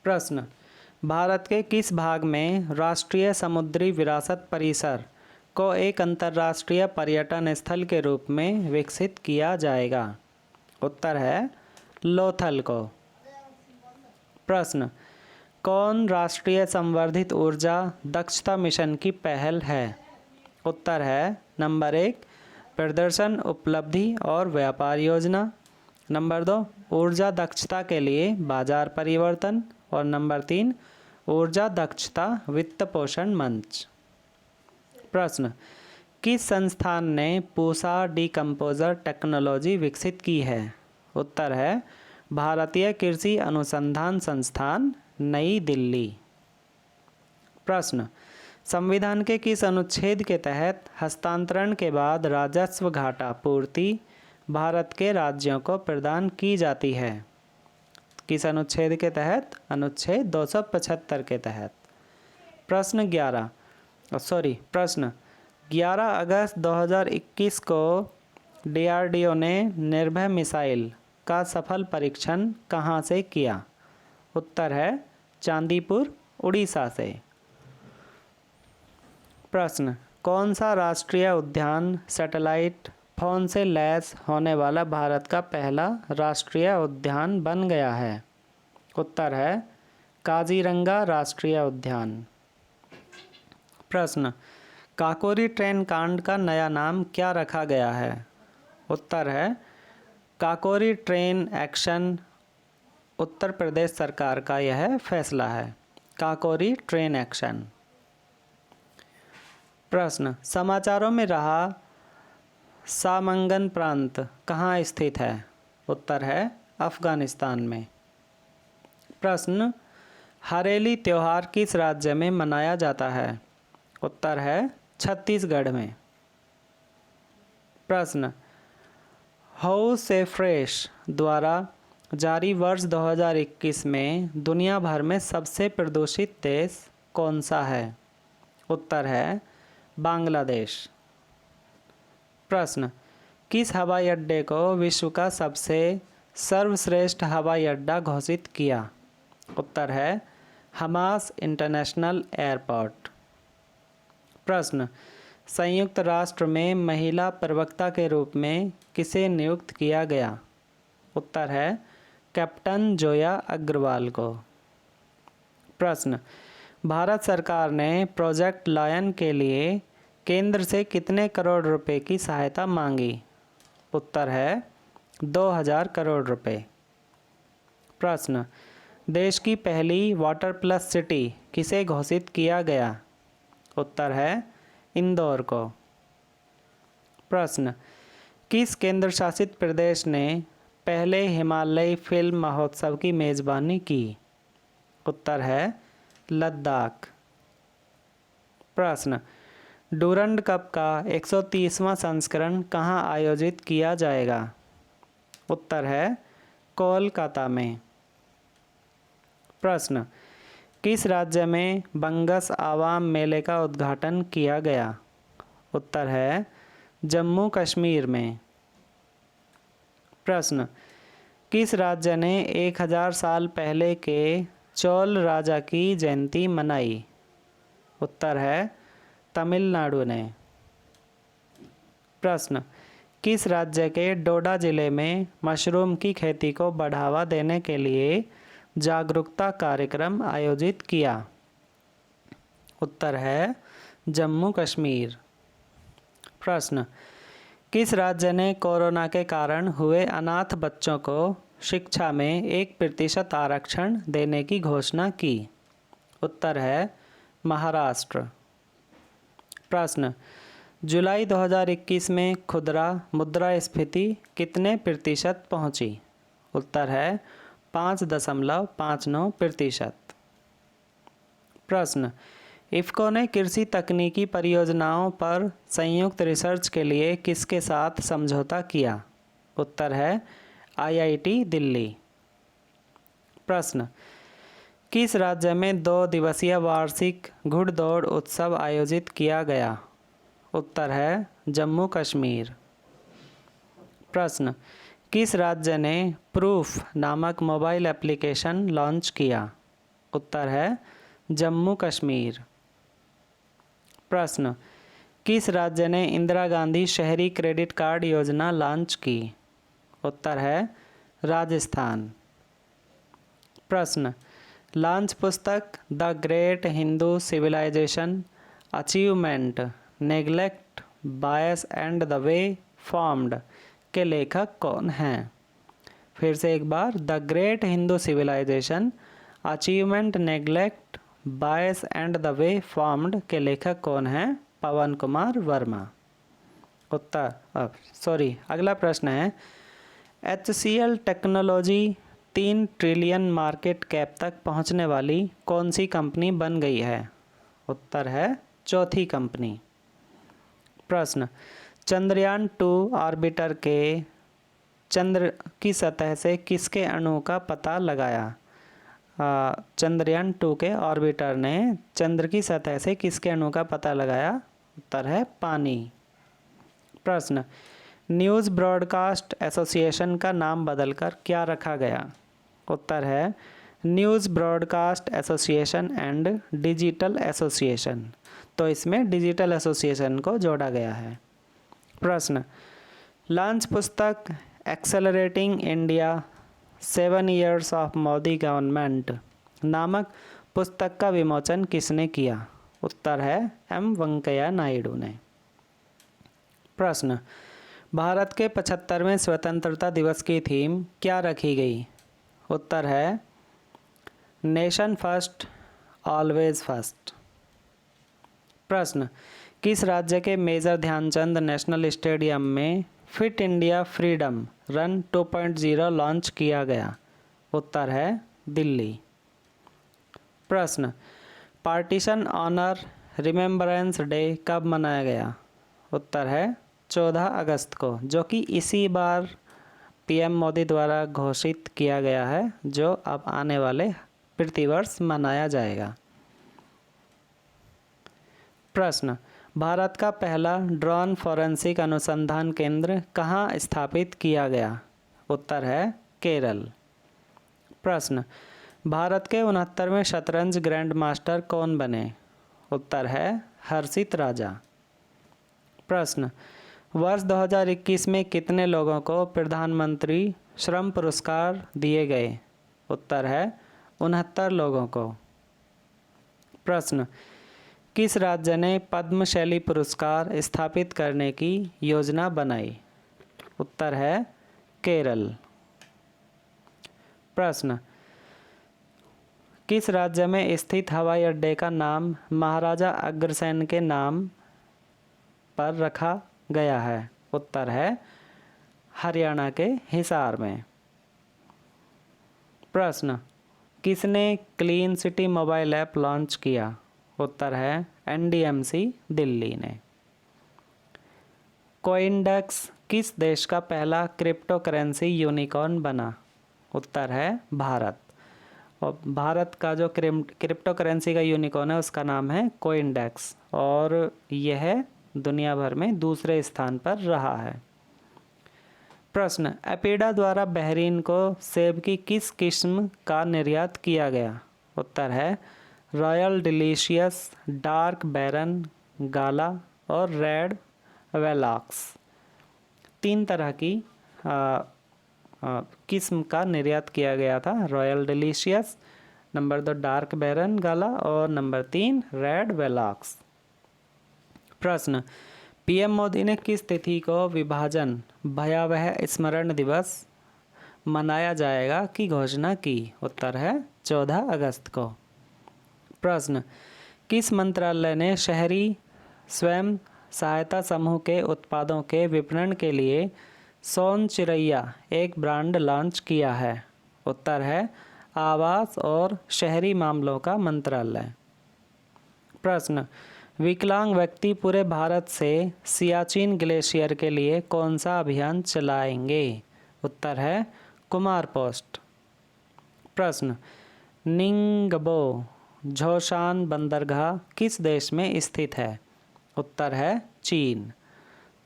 प्रश्न, भारत के किस भाग में राष्ट्रीय समुद्री विरासत परिसर को एक अंतर्राष्ट्रीय पर्यटन स्थल के रूप में विकसित किया जाएगा? उत्तर है लोथल को। प्रश्न, कौन राष्ट्रीय संवर्धित ऊर्जा दक्षता मिशन की पहल है? उत्तर है नंबर 1 प्रदर्शन उपलब्धि और व्यापार योजना, नंबर 2 ऊर्जा दक्षता के लिए बाजार परिवर्तन और नंबर 3 ऊर्जा दक्षता वित्त पोषण मंच। प्रश्न, किस संस्थान ने पूसा डिकम्पोजर टेक्नोलॉजी विकसित की है? उत्तर है भारतीय कृषि अनुसंधान संस्थान नई दिल्ली। प्रश्न, संविधान के किस अनुच्छेद के तहत हस्तांतरण के बाद राजस्व घाटा पूर्ति भारत के राज्यों को प्रदान की जाती है? किस अनुच्छेद के तहत? अनुच्छेद 275 के तहत। प्रश्न 11 अगस्त 2021 को डीआरडीओ ने निर्भय मिसाइल का सफल परीक्षण कहाँ से किया? उत्तर है चांदीपुर, उड़ीसा से। प्रश्न, कौन सा राष्ट्रीय उद्यान सैटेलाइट फोन से लैस होने वाला भारत का पहला राष्ट्रीय उद्यान बन गया है? उत्तर है काजीरंगा राष्ट्रीय उद्यान। प्रश्न, काकोरी ट्रेन कांड का नया नाम क्या रखा गया है? उत्तर है काकोरी ट्रेन एक्शन। उत्तर प्रदेश सरकार का यह फैसला है, काकोरी ट्रेन एक्शन। प्रश्न, समाचारों में रहा सामंगन प्रांत कहाँ स्थित है? उत्तर है अफगानिस्तान में। प्रश्न, हरेली त्योहार किस राज्य में मनाया जाता है? उत्तर है छत्तीसगढ़ में। प्रश्न, हाउ से फ्रेश द्वारा जारी वर्ष 2021 में दुनिया भर में सबसे प्रदूषित देश कौन सा है? उत्तर है बांग्लादेश। प्रश्न, किस हवाई अड्डे को विश्व का सबसे सर्वश्रेष्ठ हवाई अड्डा घोषित किया? उत्तर है हमास इंटरनेशनल एयरपोर्ट। प्रश्न, संयुक्त राष्ट्र में महिला प्रवक्ता के रूप में किसे नियुक्त किया गया? उत्तर है कैप्टन जोया अग्रवाल को। प्रश्न, भारत सरकार ने प्रोजेक्ट लायन के लिए केंद्र से कितने करोड़ रुपए की सहायता मांगी? उत्तर है 2000 करोड़ रुपए। प्रश्न, देश की पहली वाटर प्लस सिटी किसे घोषित किया गया? उत्तर है इंदौर को। प्रश्न, किस केंद्र शासित प्रदेश ने पहले हिमालयी फिल्म महोत्सव की मेज़बानी की? उत्तर है लद्दाख। प्रश्न, डूरंड कप का 130वां संस्करण कहाँ आयोजित किया जाएगा? उत्तर है कोलकाता में। प्रश्न, किस राज्य में बंगस आवाम मेले का उद्घाटन किया गया? उत्तर है जम्मू कश्मीर में। प्रश्न, किस राज्य ने 1000 साल पहले के चोल राजा की जयंती मनाई? उत्तर है तमिलनाडु ने। प्रश्न, किस राज्य के डोडा जिले में मशरूम की खेती को बढ़ावा देने के लिए जागरूकता कार्यक्रम आयोजित किया? उत्तर है जम्मू कश्मीर। प्रश्न, किस राज्य ने कोरोना के कारण हुए अनाथ बच्चों को शिक्षा में 1% आरक्षण देने की घोषणा की? उत्तर है महाराष्ट्र। प्रश्न, जुलाई 2021 में खुदरा मुद्रास्फीति कितने प्रतिशत पहुंची? उत्तर है 5.59%। प्रश्न, इफ़को ने कृषि तकनीकी परियोजनाओं पर संयुक्त रिसर्च के लिए किसके साथ समझौता किया? उत्तर है IIT दिल्ली। प्रश्न, किस राज्य में 2 दिवसीय वार्षिक घुड़दौड़ उत्सव आयोजित किया गया? उत्तर है जम्मू कश्मीर। प्रश्न, किस राज्य ने प्रूफ नामक मोबाइल एप्लीकेशन लॉन्च किया? उत्तर है जम्मू कश्मीर। प्रश्न, किस राज्य ने इंदिरा गांधी शहरी क्रेडिट कार्ड योजना लॉन्च की? उत्तर है राजस्थान। प्रश्न, लॉन्च पुस्तक the great Hindu civilisation achievement neglect bias and the way forward के लेखक कौन हैं? फिर से एक बार, the great Hindu civilisation achievement neglect bias and the way forward के लेखक कौन हैं? पवन कुमार वर्मा। अगला प्रश्न है, HCL technology 3 trillion market cap तक पहुंचने वाली कौन सी कंपनी बन गई है? उत्तर है चौथी कंपनी। प्रश्न, चंद्रयान 2 ऑर्बिटर के चंद्र की सतह से किसके अणु का पता लगाया? चंद्रयान 2 के ऑर्बिटर ने चंद्र की सतह से किसके अणु का पता लगाया? उत्तर है पानी। प्रश्न, न्यूज़ ब्रॉडकास्ट एसोसिएशन का नाम बदलकर क्या रखा गया? उत्तर है news broadcast association and digital association. तो इसमें डिजिटल एसोसिएशन को जोड़ा गया है। प्रश्न, लॉन्च पुस्तक accelerating India 7 Years of Modi government नामक पुस्तक का विमोचन किसने किया? उत्तर है एम वेंकैया नायडू ने। प्रश्न, भारत के 75वें स्वतंत्रता दिवस की थीम क्या रखी गई? उत्तर है नेशन फर्स्ट ऑलवेज फर्स्ट। प्रश्न, किस राज्य के मेजर ध्यानचंद नेशनल स्टेडियम में fit India freedom run 2.0 launch किया गया? उत्तर है दिल्ली। प्रश्न, पार्टीशन ऑनर रिमेम्बरेंस डे कब मनाया गया? उत्तर है 14 अगस्त को, जो कि इसी बार पीएम मोदी द्वारा घोषित किया गया है, जो अब आने वाले प्रतिवर्ष मनाया जाएगा। प्रश्न, भारत का पहला ड्रोन फॉरेंसिक अनुसंधान केंद्र कहाँ स्थापित किया गया? उत्तर है केरल। प्रश्न, भारत के 69वें शतरंज ग्रैंड मास्टर कौन बने? उत्तर है हर्षित राजा। प्रश्न, वर्ष 2021 में कितने लोगों को प्रधानमंत्री श्रम पुरस्कार दिए गए? उत्तर है 69 लोगों को। प्रश्न, किस राज्य ने पद्मशैली पुरस्कार स्थापित करने की योजना बनाई? उत्तर है केरल। प्रश्न, किस राज्य में स्थित हवाई अड्डे का नाम महाराजा अग्रसेन के नाम पर रखा गया है? उत्तर है हरियाणा के हिसार में। प्रश्न, किसने clean city mobile app launch किया? उत्तर है एनडीएमसी दिल्ली ने। कोइनडेक्स किस देश का पहला क्रिप्टो करेंसी यूनिकॉर्न बना? उत्तर है भारत। और भारत का जो क्रिप्टो करेंसी का यूनिकॉर्न है उसका नाम है कोइनडेक्स, और यह दुनिया भर में दूसरे स्थान पर रहा है। प्रश्न, एपीडा द्वारा बहरीन को सेब की किस किस्म का निर्यात किया गया? उत्तर है रॉयल डिलीशियस, डार्क बैरन, गाला और रेड वेलॉक्स। 3 तरह की किस्म का निर्यात किया गया था, रॉयल डिलीशियस, नंबर 2 डार्क बैरन गाला और नंबर 3 रेड वेलॉक्स। प्रश्न, पीएम मोदी ने किस तिथि को विभाजन भयावह स्मरण दिवस मनाया जाएगा की घोषणा की? उत्तर है 14 अगस्त को। प्रश्न, किस मंत्रालय ने शहरी स्वयं सहायता समूह के उत्पादों के विपणन के लिए सोन चिरैया एक ब्रांड लॉन्च किया है? उत्तर है आवास और शहरी मामलों का मंत्रालय। प्रश्न, विकलांग व्यक्ति पूरे भारत से सियाचिन ग्लेशियर के लिए कौन सा अभियान चलाएंगे? उत्तर है कुमार पोस्ट। प्रश्न, निंगबो झोशान बंदरगाह किस देश में स्थित है? उत्तर है चीन।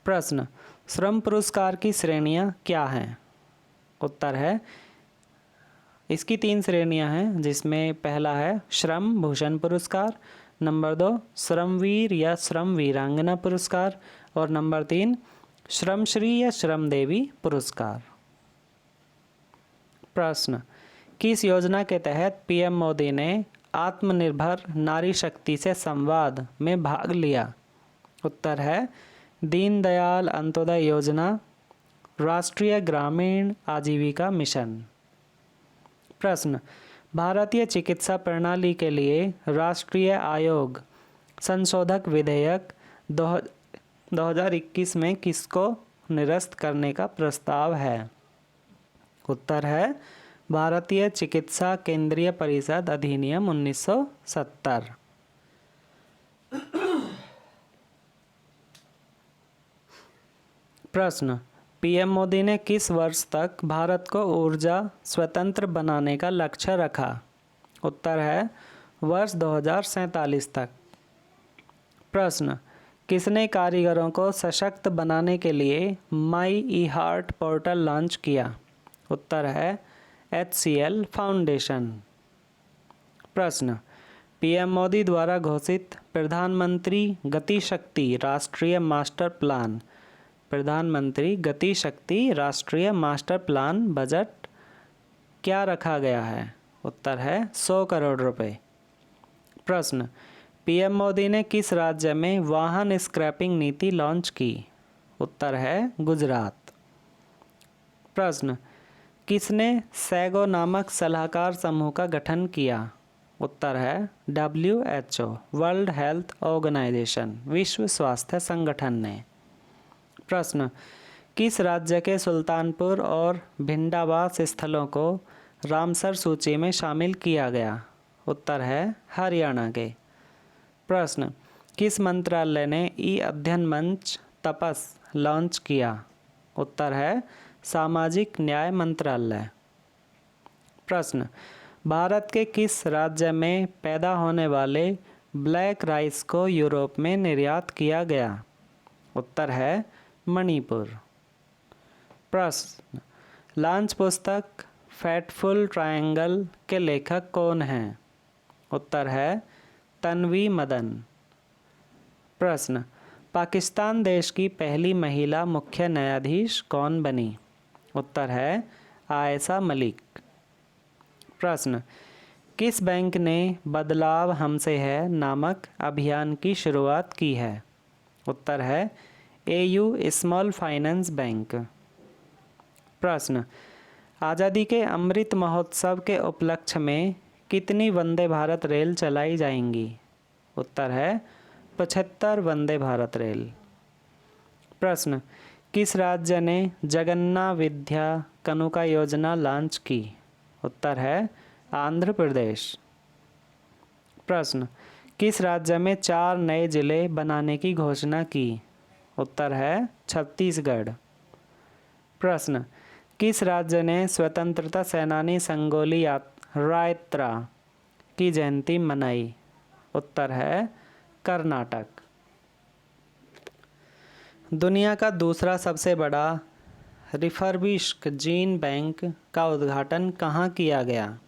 प्रश्न, श्रम पुरस्कार की श्रेणियां क्या हैं? उत्तर है इसकी 3 श्रेणियां हैं, जिसमें पहला है श्रम भूषण पुरस्कार, नंबर 2 श्रमवीर या श्रम वीरांगना पुरस्कार और नंबर 3 श्रमश्री या श्रम देवी पुरस्कार। प्रश्न, किस योजना के तहत पीएम मोदी ने आत्मनिर्भर नारी शक्ति से संवाद में भाग लिया? उत्तर है दीनदयाल अंत्योदय योजना, राष्ट्रीय ग्रामीण आजीविका मिशन। प्रश्न, भारतीय चिकित्सा प्रणाली के लिए राष्ट्रीय आयोग संशोधक विधेयक 2021 में किसको निरस्त करने का प्रस्ताव है? उत्तर है भारतीय चिकित्सा केंद्रीय परिषद अधिनियम 1970। प्रश्न, पीएम मोदी ने किस वर्ष तक भारत को ऊर्जा स्वतंत्र बनाने का लक्ष्य रखा? उत्तर है वर्ष 2047 तक। प्रश्न, किसने कारीगरों को सशक्त बनाने के लिए माई ई हार्ट पोर्टल लॉन्च किया? उत्तर है HCL फाउंडेशन। प्रश्न, पीएम मोदी द्वारा घोषित प्रधानमंत्री गति शक्ति राष्ट्रीय मास्टर प्लान, प्रधानमंत्री गति शक्ति राष्ट्रीय मास्टर प्लान बजट क्या रखा गया है? उत्तर है 100 करोड़ रुपए। प्रश्न, पीएम मोदी ने किस राज्य में वाहन स्क्रैपिंग नीति लॉन्च की? उत्तर है गुजरात। प्रश्न, किसने सैगो नामक सलाहकार समूह का गठन किया? उत्तर है WHO, वर्ल्ड हेल्थ ऑर्गेनाइजेशन, विश्व स्वास्थ्य संगठन ने। प्रश्न, किस राज्य के सुल्तानपुर और भिंडावास स्थलों को रामसर सूची में शामिल किया गया? उत्तर है हरियाणा के। प्रश्न, किस मंत्रालय ने ई-अध्ययन मंच तपस लॉन्च किया? उत्तर है सामाजिक न्याय मंत्रालय। प्रश्न, भारत के किस राज्य में पैदा होने वाले ब्लैक राइस को यूरोप में निर्यात किया गया? उत्तर है मणिपुर। प्रश्न, लॉन्च पुस्तक फैटफुल ट्रायंगल के लेखक कौन हैं? उत्तर है तन्वी मदन। प्रश्न, पाकिस्तान देश की पहली महिला मुख्य न्यायाधीश कौन बनी? उत्तर है आयशा मलिक। प्रश्न, किस बैंक ने बदलाव हमसे है नामक अभियान की शुरुआत की है? उत्तर है AU स्मॉल फाइनेंस बैंक। प्रश्न, आज़ादी के अमृत महोत्सव के उपलक्ष्य में कितनी वंदे भारत रेल चलाई जाएंगी? उत्तर है 75 वंदे भारत रेल। प्रश्न, किस राज्य ने जगन्नाथ विद्या कनुका योजना लॉन्च की? उत्तर है आंध्र प्रदेश। प्रश्न, किस राज्य में 4 नए जिले बनाने की घोषणा की? उत्तर है छत्तीसगढ़। प्रश्न, किस राज्य ने स्वतंत्रता सेनानी संगोली रायत्रा की जयंती मनाई? उत्तर है कर्नाटक। दुनिया का दूसरा सबसे बड़ा रिफर्बिश्ड जीन बैंक का उद्घाटन कहाँ किया गया?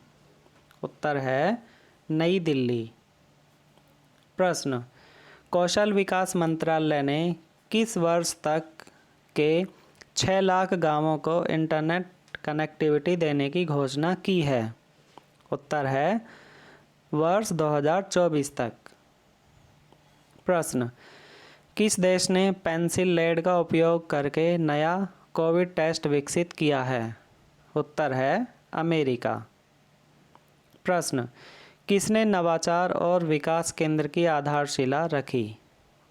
उत्तर है नई दिल्ली। प्रश्न, कौशल विकास मंत्रालय ने किस वर्ष तक के 6 लाख गांवों को इंटरनेट कनेक्टिविटी देने की घोषणा की है? उत्तर है वर्ष 2024 तक। प्रश्न, किस देश ने पेंसिल लेड का उपयोग करके नया कोविड टेस्ट विकसित किया है? उत्तर है अमेरिका। प्रश्न, किसने नवाचार और विकास केंद्र की आधारशिला रखी?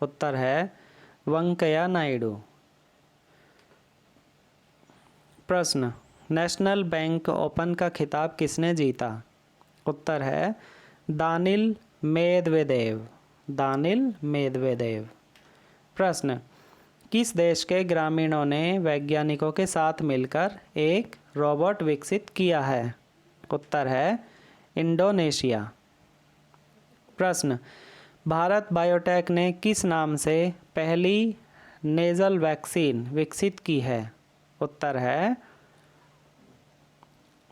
उत्तर है वेंकैया नायडू। प्रश्न, नेशनल बैंक ओपन का खिताब किसने जीता? उत्तर है दानिल मेदवेदेव। Daniil Medvedev. प्रश्न, किस देश के ग्रामीणों ने वैज्ञानिकों के साथ मिलकर एक रोबोट विकसित किया है? उत्तर है इंडोनेशिया। प्रश्न, भारत बायोटेक ने किस नाम से पहली नेज़ल वैक्सीन विकसित की है? उत्तर है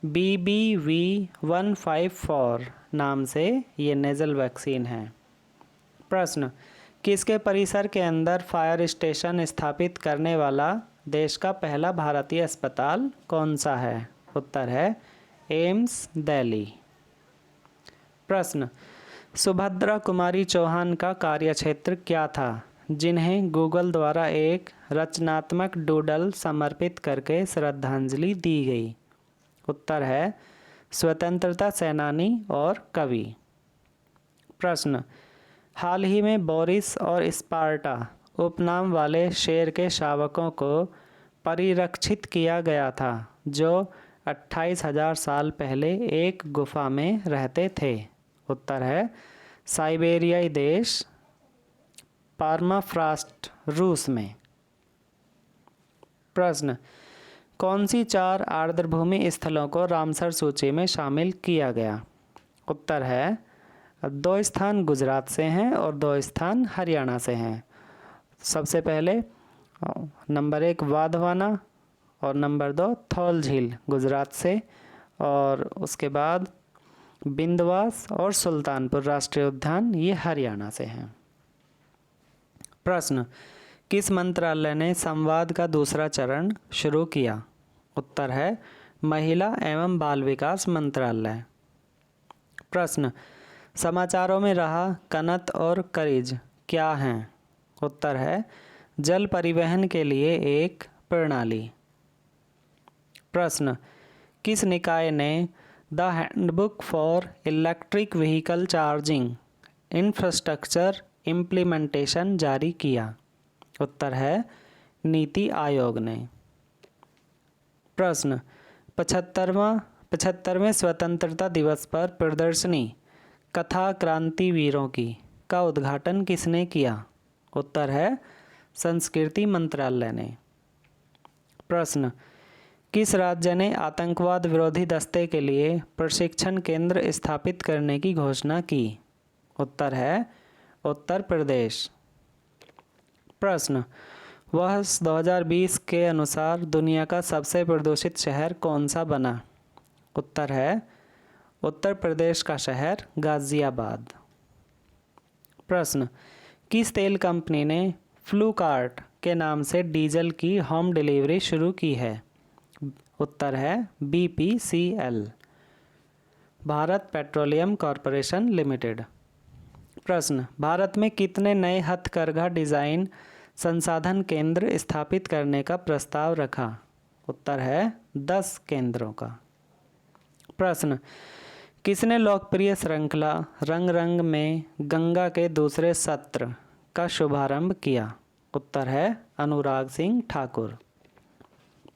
BBV154 नाम से ये नेज़ल वैक्सीन है। प्रश्न, किसके परिसर के अंदर फायर स्टेशन स्थापित करने वाला देश का पहला भारतीय अस्पताल कौन सा है? उत्तर है एम्स दिल्ली। प्रश्न, सुभद्रा कुमारी चौहान का कार्यक्षेत्र क्या था जिन्हें गूगल द्वारा एक रचनात्मक डूडल समर्पित करके श्रद्धांजलि दी गई? उत्तर है स्वतंत्रता सेनानी और कवि। प्रश्न, हाल ही में बोरिस और स्पार्टा उपनाम वाले शेर के शावकों को परिरक्षित किया गया था जो 28,000 साल पहले एक गुफा में रहते थे? उत्तर है साइबेरियाई देश परमाफ्रॉस्ट रूस में। प्रश्न, कौन सी 4 आर्द्रभूमि स्थलों को रामसर सूची में शामिल किया गया? उत्तर है 2 स्थान गुजरात से हैं और 2 स्थान हरियाणा से हैं। सबसे पहले नंबर 1 वाधवाना और नंबर 2 थौल झील गुजरात से, और उसके बाद बिंदवास और सुल्तानपुर राष्ट्रीय उद्यान ये हरियाणा से हैं। प्रश्न, किस मंत्रालय ने संवाद का दूसरा चरण शुरू किया? उत्तर है महिला एवं बाल विकास मंत्रालय। प्रश्न, समाचारों में रहा कनत और करिज क्या हैं? उत्तर है जल परिवहन के लिए एक प्रणाली। प्रश्न, किस निकाय ने the handbook for electric vehicle charging infrastructure implementation जारी किया? उत्तर है नीति आयोग ने। प्रश्न, 75वें स्वतंत्रता दिवस पर प्रदर्शनी कथा क्रांतिवीरों की का उद्घाटन किसने किया? उत्तर है संस्कृति मंत्रालय ने। प्रश्न, किस राज्य ने आतंकवाद विरोधी दस्ते के लिए प्रशिक्षण केंद्र स्थापित करने की घोषणा की? उत्तर है उत्तर प्रदेश। प्रश्न, वर्ष 2020 के अनुसार दुनिया का सबसे प्रदूषित शहर कौन सा बना? उत्तर है उत्तर प्रदेश का शहर गाजियाबाद। प्रश्न, किस तेल कंपनी ने फ्लूकार्ट के नाम से डीजल की होम डिलीवरी शुरू की है? उत्तर है BPCL, Bharat petroleum corporation limited. प्रश्न, भारत में कितने नए हथकरघा डिज़ाइन संसाधन केंद्र स्थापित करने का प्रस्ताव रखा? उत्तर है 10 केंद्रों का। प्रश्न, किसने लोकप्रिय श्रृंखला रंग रंग में गंगा के दूसरे सत्र का शुभारंभ किया? उत्तर है अनुराग सिंह ठाकुर।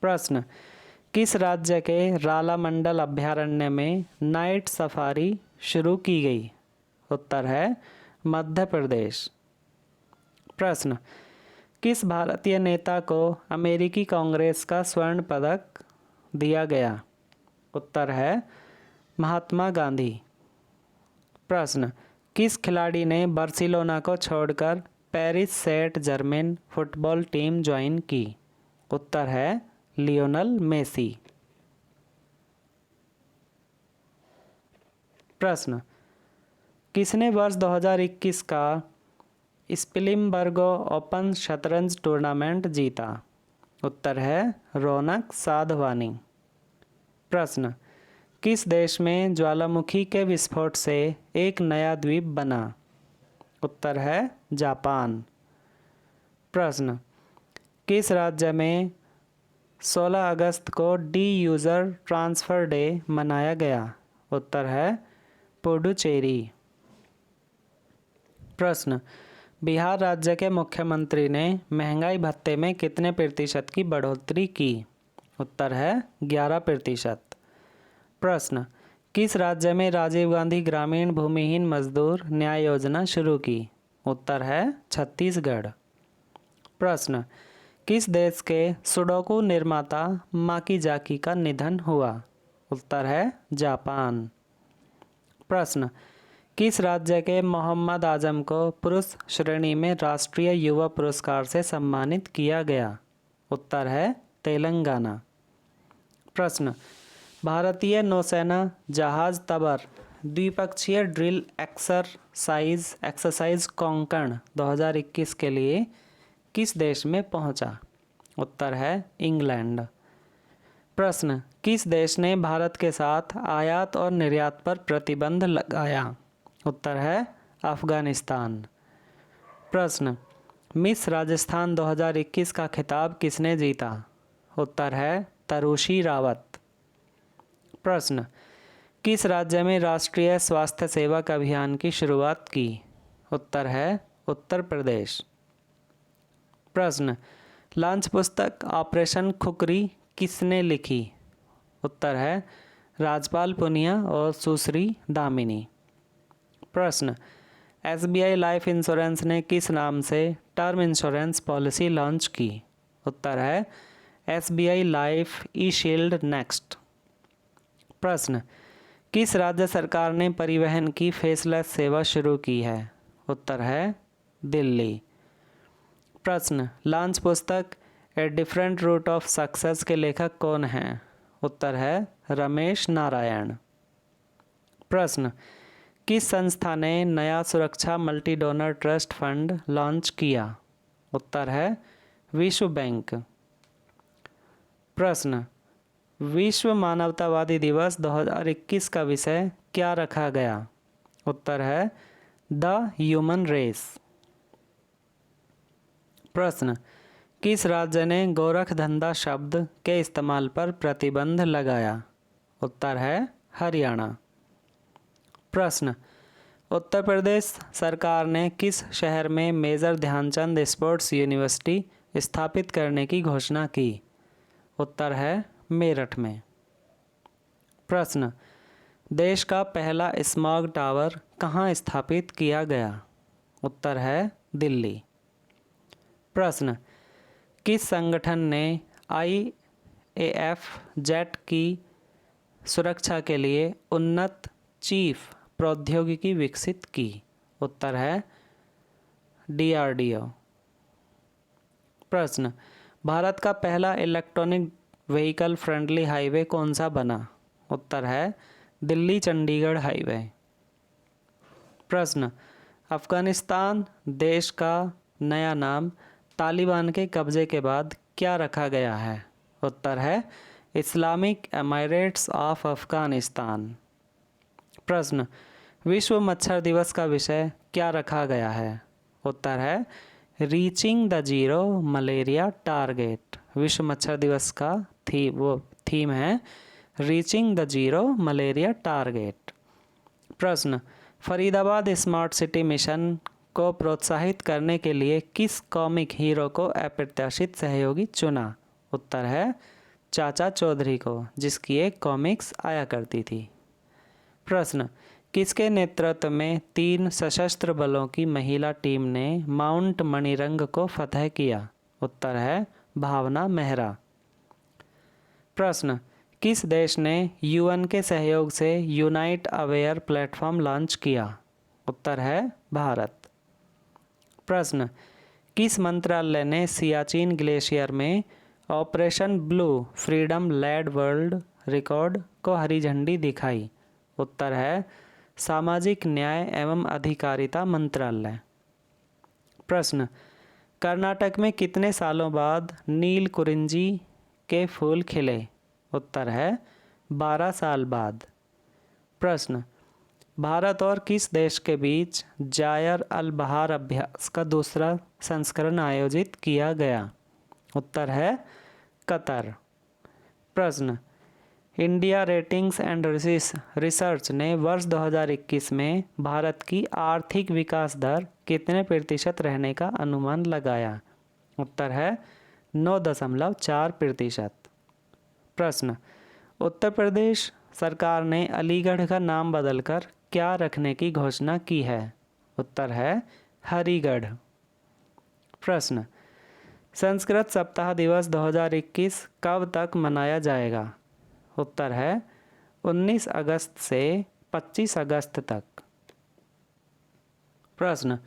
प्रश्न, किस राज्य के रालामंडल अभयारण्य में नाइट सफारी शुरू की गई? उत्तर है मध्य प्रदेश। प्रश्न, किस भारतीय नेता को अमेरिकी कांग्रेस का स्वर्ण पदक दिया गया? उत्तर है महात्मा गांधी। प्रश्न, किस खिलाड़ी ने बार्सिलोना को छोड़कर Paris Saint Germain football team join की? उत्तर है लियोनेल मेसी। प्रश्न, किसने वर्ष 2021 का स्पिलिमबर्गो ओपन शतरंज टूर्नामेंट जीता? उत्तर है रौनक साधवानी। प्रश्न, किस देश में ज्वालामुखी के विस्फोट से एक नया द्वीप बना? उत्तर है जापान। प्रश्न, किस राज्य में 16 अगस्त को डी यूज़र ट्रांसफ़र डे मनाया गया? उत्तर है पुडुचेरी। प्रश्न, बिहार राज्य के मुख्यमंत्री ने महंगाई भत्ते में कितने प्रतिशत की बढ़ोतरी की? उत्तर है 11%। प्रश्न, किस राज्य में राजीव गांधी ग्रामीण भूमिहीन मजदूर न्याय योजना शुरू की? उत्तर है छत्तीसगढ़। प्रश्न, किस देश के सुडोकू निर्माता माकीजाकी का निधन हुआ? उत्तर है जापान। प्रश्न, किस राज्य के मोहम्मद आजम को पुरुष श्रेणी में राष्ट्रीय युवा पुरस्कार से सम्मानित किया गया? उत्तर है तेलंगाना। प्रश्न, भारतीय नौसेना जहाज तबर द्विपक्षीय ड्रिल एक्सरसाइज कोंकण 2021 के लिए किस देश में पहुंचा? उत्तर है इंग्लैंड। प्रश्न, किस देश ने भारत के साथ आयात और निर्यात पर प्रतिबंध लगाया? उत्तर है अफगानिस्तान। प्रश्न, मिस राजस्थान 2021 का खिताब किसने जीता? उत्तर है तरुषि रावत। प्रश्न, किस राज्य में राष्ट्रीय स्वास्थ्य सेवक अभियान की शुरुआत की? उत्तर है उत्तर प्रदेश। प्रश्न, लॉन्च पुस्तक ऑपरेशन खुकरी किसने लिखी? उत्तर है राजपाल पुनिया और सुश्री दामिनी। प्रश्न, SBI लाइफ इंश्योरेंस ने किस नाम से टर्म इंश्योरेंस पॉलिसी लॉन्च की? उत्तर है SBI लाइफ ई-शील्ड नेक्स्ट। प्रश्न, किस राज्य सरकार ने परिवहन की फेसलेस सेवा शुरू की है? उत्तर है दिल्ली। प्रश्न, लॉन्च पुस्तक a different route of success के लेखक कौन हैं? उत्तर है रमेश नारायण। प्रश्न, किस संस्था ने नया सुरक्षा multi donor trust fund launch किया? उत्तर है विश्व बैंक। प्रश्न, विश्व मानवतावादी दिवस 2021 का विषय क्या रखा गया? उत्तर है द ह्यूमन रेस। प्रश्न, किस राज्य ने गोरखधंधा शब्द के इस्तेमाल पर प्रतिबंध लगाया? उत्तर है हरियाणा। प्रश्न, उत्तर प्रदेश सरकार ने किस शहर में मेजर ध्यानचंद स्पोर्ट्स यूनिवर्सिटी स्थापित करने की घोषणा की? उत्तर है मेरठ में। प्रश्न, देश का पहला स्मॉग टावर कहाँ स्थापित किया गया? उत्तर है दिल्ली। प्रश्न, किस संगठन ने IAF जेट की सुरक्षा के लिए उन्नत चीफ प्रौद्योगिकी विकसित की? उत्तर है DRDO। प्रश्न, भारत का पहला इलेक्ट्रॉनिक व्हीकल फ्रेंडली हाईवे कौन सा बना? उत्तर है दिल्ली चंडीगढ़ हाईवे। प्रश्न, अफगानिस्तान देश का नया नाम तालिबान के कब्जे के बाद क्या रखा गया है? उत्तर है इस्लामिक एमिरेट्स ऑफ अफगानिस्तान। प्रश्न, विश्व मच्छर दिवस का विषय क्या रखा गया है? उत्तर है reaching the zero malaria target. विश्व मच्छर दिवस का थीम है reaching the zero malaria target. प्रश्न, फरीदाबाद स्मार्ट सिटी मिशन को प्रोत्साहित करने के लिए किस कॉमिक हीरो को अप्रत्याशित सहयोगी चुना? उत्तर है चाचा चौधरी को, जिसकी एक कॉमिक्स आया करती थी। प्रश्न, किसके नेतृत्व में 3 सशस्त्र बलों की महिला टीम ने माउंट मणिरंग को फतह किया? उत्तर है भावना मेहरा। प्रश्न, किस देश ने UN के सहयोग से यूनाइट अवेयर प्लेटफॉर्म लॉन्च किया? उत्तर है भारत। प्रश्न, किस मंत्रालय ने सियाचिन ग्लेशियर में operation blue freedom land world record को हरी झंडी दिखाई? उत्तर है सामाजिक न्याय एवं अधिकारिता मंत्रालय। प्रश्न, कर्नाटक में कितने सालों बाद नील कुरिंजी के फूल खिले? उत्तर है 12 साल बाद। प्रश्न, भारत और किस देश के बीच जायर अल बहार अभ्यास का दूसरा संस्करण आयोजित किया गया? उत्तर है कतर। प्रश्न, इंडिया रेटिंग्स एंड रिसर्च ने वर्ष 2021 में भारत की आर्थिक विकास दर कितने प्रतिशत रहने का अनुमान लगाया? उत्तर है 9.4%। प्रश्न, उत्तर प्रदेश सरकार ने अलीगढ़ का नाम बदलकर क्या रखने की घोषणा की है? उत्तर है हरिगढ़। प्रश्न, संस्कृत सप्ताह दिवस 2021 कब तक मनाया जाएगा? उत्तर है 19 अगस्त से 25 अगस्त तक। प्रश्न,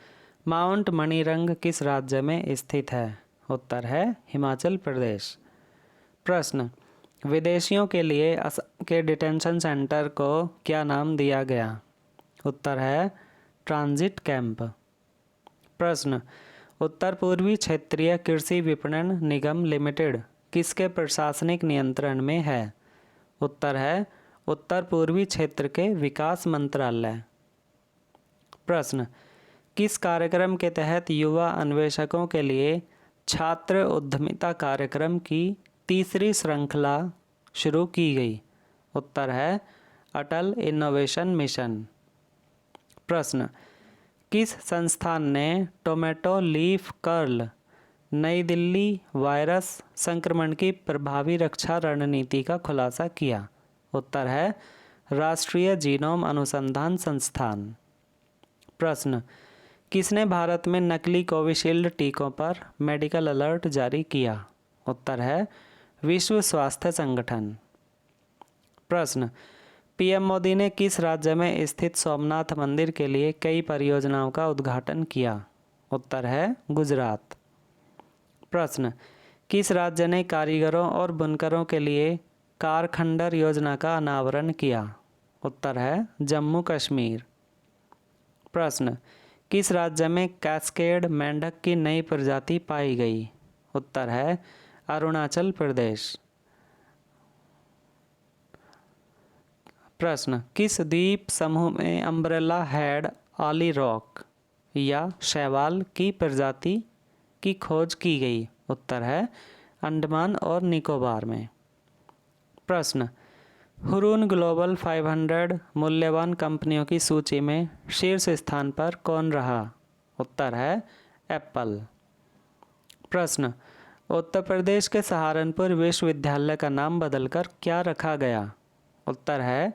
माउंट मणिरंग किस राज्य में स्थित है? उत्तर है हिमाचल प्रदेश। प्रश्न, विदेशियों के लिए असम के डिटेंशन सेंटर को क्या नाम दिया गया? उत्तर है ट्रांजिट कैंप। प्रश्न, उत्तर पूर्वी क्षेत्रीय कृषि विपणन निगम लिमिटेड किसके प्रशासनिक नियंत्रण में है? उत्तर है उत्तर पूर्वी क्षेत्र के विकास मंत्रालय। प्रश्न, किस कार्यक्रम के तहत युवा अन्वेषकों के लिए छात्र उद्यमिता कार्यक्रम की तीसरी श्रृंखला शुरू की गई? उत्तर है अटल इनोवेशन मिशन। प्रश्न, किस संस्थान ने टोमेटो लीफ कर्ल नई दिल्ली वायरस संक्रमण की प्रभावी रक्षा रणनीति का खुलासा किया? उत्तर है राष्ट्रीय जीनोम अनुसंधान संस्थान। प्रश्न, किसने भारत में नकली कोविशील्ड टीकों पर मेडिकल अलर्ट जारी किया? उत्तर है विश्व स्वास्थ्य संगठन। प्रश्न, PM मोदी ने किस राज्य में स्थित सोमनाथ मंदिर के लिए कई परियोजनाओं का उद्घाटन किया? उत्तर है गुजरात। प्रश्न, किस राज्य ने कारीगरों और बुनकरों के लिए कारखंडर योजना का अनावरण किया? उत्तर है जम्मू कश्मीर। प्रश्न, किस राज्य में कैस्केड मेंढक की नई प्रजाति पाई गई? उत्तर है अरुणाचल प्रदेश। प्रश्न, किस द्वीप समूह में अम्ब्रेला हेड ऑली रॉक या शैवाल की प्रजाति की खोज की गई? उत्तर है अंडमान और निकोबार में। प्रश्न, हुरून ग्लोबल 500 मूल्यवान कंपनियों की सूची में शीर्ष स्थान पर कौन रहा? उत्तर है एप्पल। प्रश्न, उत्तर प्रदेश के सहारनपुर विश्वविद्यालय का नाम बदलकर क्या रखा गया? उत्तर है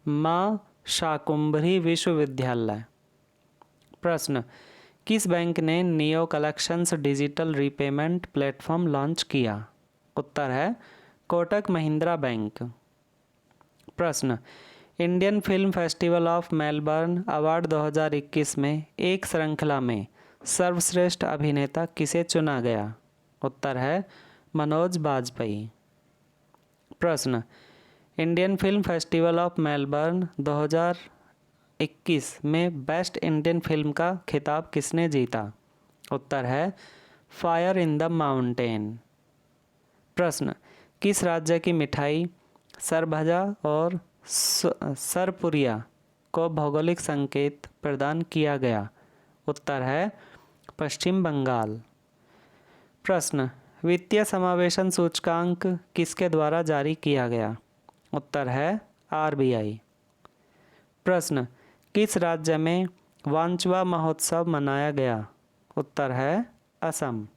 मां शाकुंभरी विश्वविद्यालय। प्रश्न, किस बैंक ने neo collections digital repayment platform launch किया? उत्तर है कोटक महिंद्रा बैंक। प्रश्न, Indian film festival of Melbourne award 2021 में एक श्रृंखला में सर्वश्रेष्ठ अभिनेता किसे चुना गया? उत्तर है मनोज बाजपेयी। प्रश्न, Indian film festival of Melbourne 2021 में बेस्ट इंडियन फिल्म का खिताब किसने जीता? उत्तर है फायर इन द माउंटेन। प्रश्न, किस राज्य की मिठाई सरभजा और सरपुरिया को भौगोलिक संकेत प्रदान किया गया? उत्तर है पश्चिम बंगाल। प्रश्न, वित्तीय समावेशन सूचकांक किसके द्वारा जारी किया गया? उत्तर है आरबीआई। प्रश्न, किस राज्य में वांचवा महोत्सव मनाया गया? उत्तर है असम।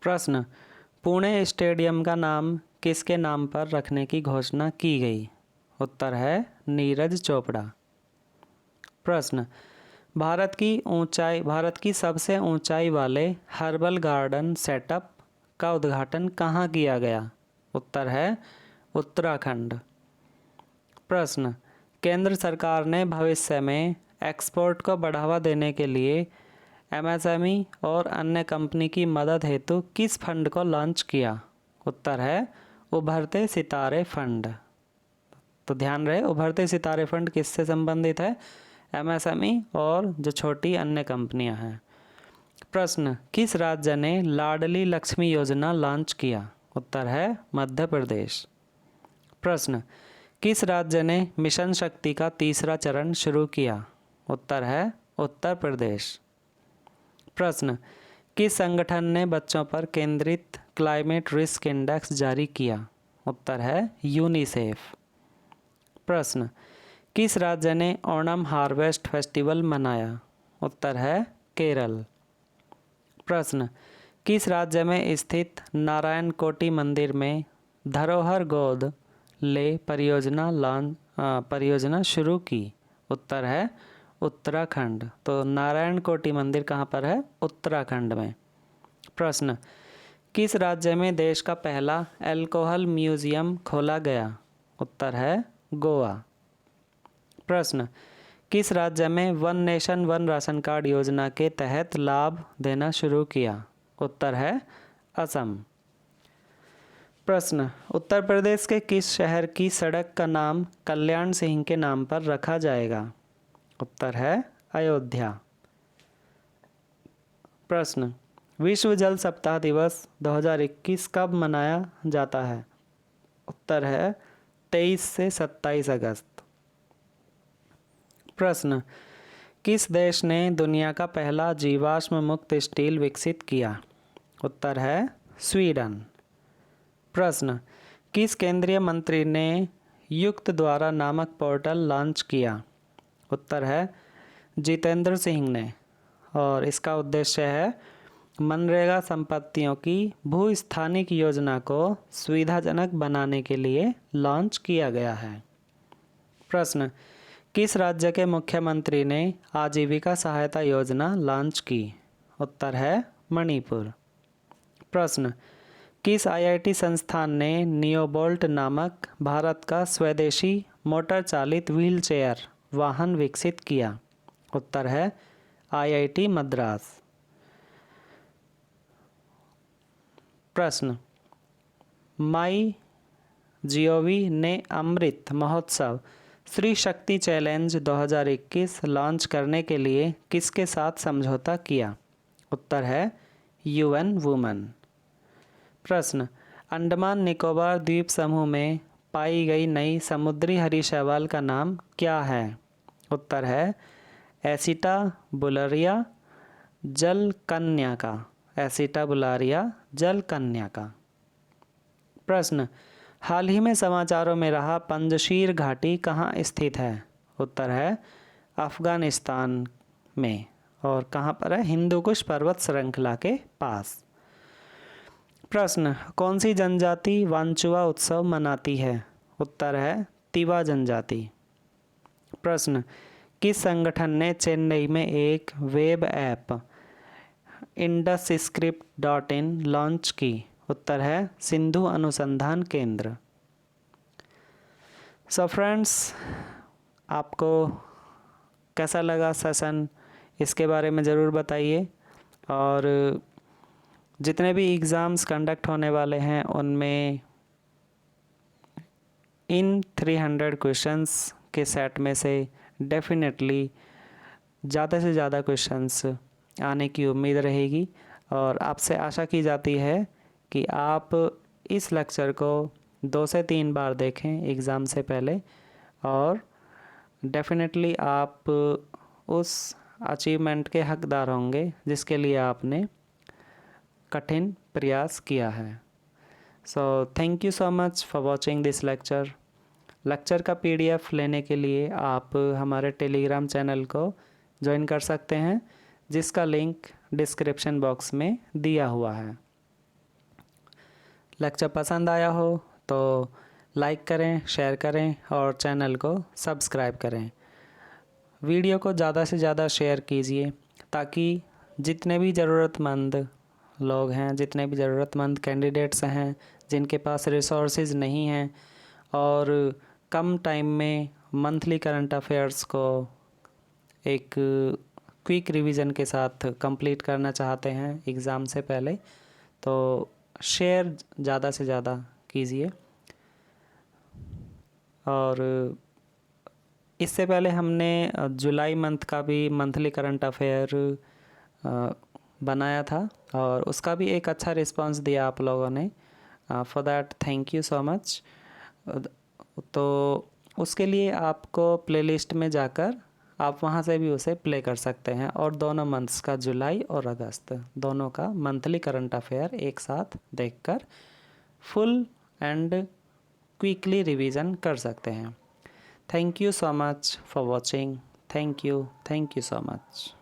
प्रश्न, पुणे स्टेडियम का नाम किसके नाम पर रखने की घोषणा की गई? उत्तर है नीरज चोपड़ा। प्रश्न, भारत की सबसे ऊंचाई वाले हर्बल गार्डन सेटअप का उद्घाटन कहाँ किया गया? उत्तर है उत्तराखंड। प्रश्न, केंद्र सरकार ने भविष्य में एक्सपोर्ट को बढ़ावा देने के लिए एमएसएमई और अन्य कंपनी की मदद हेतु किस फंड को लॉन्च किया? उत्तर है उभरते सितारे फंड। तो ध्यान रहे, उभरते सितारे फंड किससे संबंधित है? एमएसएमई और जो छोटी अन्य कंपनियां हैं। प्रश्न, किस राज्य ने लाडली लक्ष्मी योजना लॉन्च किया? उत्तर है मध्य प्रदेश। प्रश्न, किस राज्य ने मिशन शक्ति का तीसरा चरण शुरू किया? उत्तर है उत्तर प्रदेश। प्रश्न, किस संगठन ने बच्चों पर केंद्रित क्लाइमेट रिस्क इंडेक्स जारी किया? उत्तर है यूनिसेफ। प्रश्न, किस राज्य ने ओणम हार्वेस्ट फेस्टिवल मनाया? उत्तर है केरल। प्रश्न, किस राज्य में स्थित नारायण कोटि मंदिर में धरोहर गोद ले परियोजना शुरू की? उत्तर है उत्तराखंड। तो नारायण कोटि मंदिर कहाँ पर है? उत्तराखंड में। प्रश्न, किस राज्य में देश का पहला अल्कोहल म्यूजियम खोला गया? उत्तर है गोवा। प्रश्न, किस राज्य में one nation one ration card योजना के तहत लाभ देना शुरू किया? उत्तर है असम। प्रश्न, उत्तर प्रदेश के किस शहर की सड़क का नाम कल्याण सिंह के नाम पर रखा जाएगा? उत्तर है अयोध्या। प्रश्न, विश्व जल सप्ताह दिवस 2021 कब मनाया जाता है? उत्तर है 23 से 27 अगस्त। प्रश्न, किस देश ने दुनिया का पहला जीवाश्म मुक्त स्टील विकसित किया? उत्तर है स्वीडन। प्रश्न, किस केंद्रीय मंत्री ने युक्त द्वारा नामक पोर्टल लॉन्च किया? उत्तर है जितेंद्र सिंह ने, और इसका उद्देश्य है मनरेगा संपत्तियों की भूस्थानिक योजना को सुविधाजनक बनाने के लिए लॉन्च किया गया है। प्रश्न, किस राज्य के मुख्यमंत्री ने आजीविका सहायता योजना लॉन्च की? उत्तर है मणिपुर। प्रश्न, किस आईआईटी संस्थान ने नियोबोल्ट नामक भारत का स्वदेशी मोटर चालित व्हीलचेयर वाहन विकसित किया? उत्तर है आईआईटी मद्रास। प्रश्न, माई जीओवी ने अमृत महोत्सव श्री शक्ति चैलेंज 2021 लॉन्च करने के लिए किसके साथ समझौता किया? उत्तर है यूएन वुमेन। प्रश्न, अंडमान निकोबार द्वीप समूह में पाई गई नई समुद्री हरी शैवाल का नाम क्या है? उत्तर है एसिटा बुलारिया जलकन्या का। एसिटा बुलारिया जलकन्या का। प्रश्न, हाल ही में समाचारों में रहा पंजशीर घाटी कहाँ स्थित है? उत्तर है अफगानिस्तान में। और कहाँ पर है? हिंदू कुश पर्वत श्रृंखला के पास। प्रश्न, कौन सी जनजाति वांचुआ उत्सव मनाती है? उत्तर है तिवा जनजाति। प्रश्न, किस संगठन ने चेन्नई में एक वेब ऐप IndusScript.in लॉन्च की? उत्तर है सिंधु अनुसंधान केंद्र। सो फ्रेंड्स, आपको कैसा लगा सेशन, इसके बारे में ज़रूर बताइए। और जितने भी एग्ज़ाम्स कंडक्ट होने वाले हैं उनमें इन 300 क्वेश्चंस के सेट में से डेफिनेटली ज़्यादा से ज़्यादा क्वेश्चंस आने की उम्मीद रहेगी। और आपसे आशा की जाती है कि आप इस लेक्चर को 2 से 3 बार देखें एग्ज़ाम से पहले, और डेफिनेटली आप उस अचीवमेंट के हकदार होंगे जिसके लिए आपने कठिन प्रयास किया है। So thank you so much for watching this lecture. Lecture का PDF लेने के लिए आप हमारे टेलीग्राम चैनल को ज्वाइन कर सकते हैं, जिसका लिंक डिस्क्रिप्शन बॉक्स में दिया हुआ है। लेक्चर पसंद आया हो तो लाइक करें, शेयर करें और चैनल को सब्सक्राइब करें। वीडियो को ज़्यादा से ज़्यादा शेयर कीजिए ताकि जितने भी ज़रूरतमंद लोग हैं, जितने भी ज़रूरतमंद कैंडिडेट्स हैं जिनके पास रिसोर्सेज नहीं हैं और कम टाइम में मंथली करंट अफेयर्स को एक क्विक रिवीजन के साथ कंप्लीट करना चाहते हैं एग्ज़ाम से पहले, तो शेयर ज़्यादा से ज़्यादा कीजिए। और इससे पहले हमने जुलाई मंथ का भी मंथली करंट अफेयर बनाया था और उसका भी एक अच्छा रिस्पांस दिया आप लोगों ने। For that thank you so much. तो उसके लिए आपको प्लेलिस्ट में जाकर आप वहाँ से भी उसे प्ले कर सकते हैं और दोनों मंथ्स का, जुलाई और अगस्त दोनों का मंथली करंट अफेयर एक साथ देखकर फुल एंड क्विकली रिवीजन कर सकते हैं। Thank you so much for watching. Thank you so much.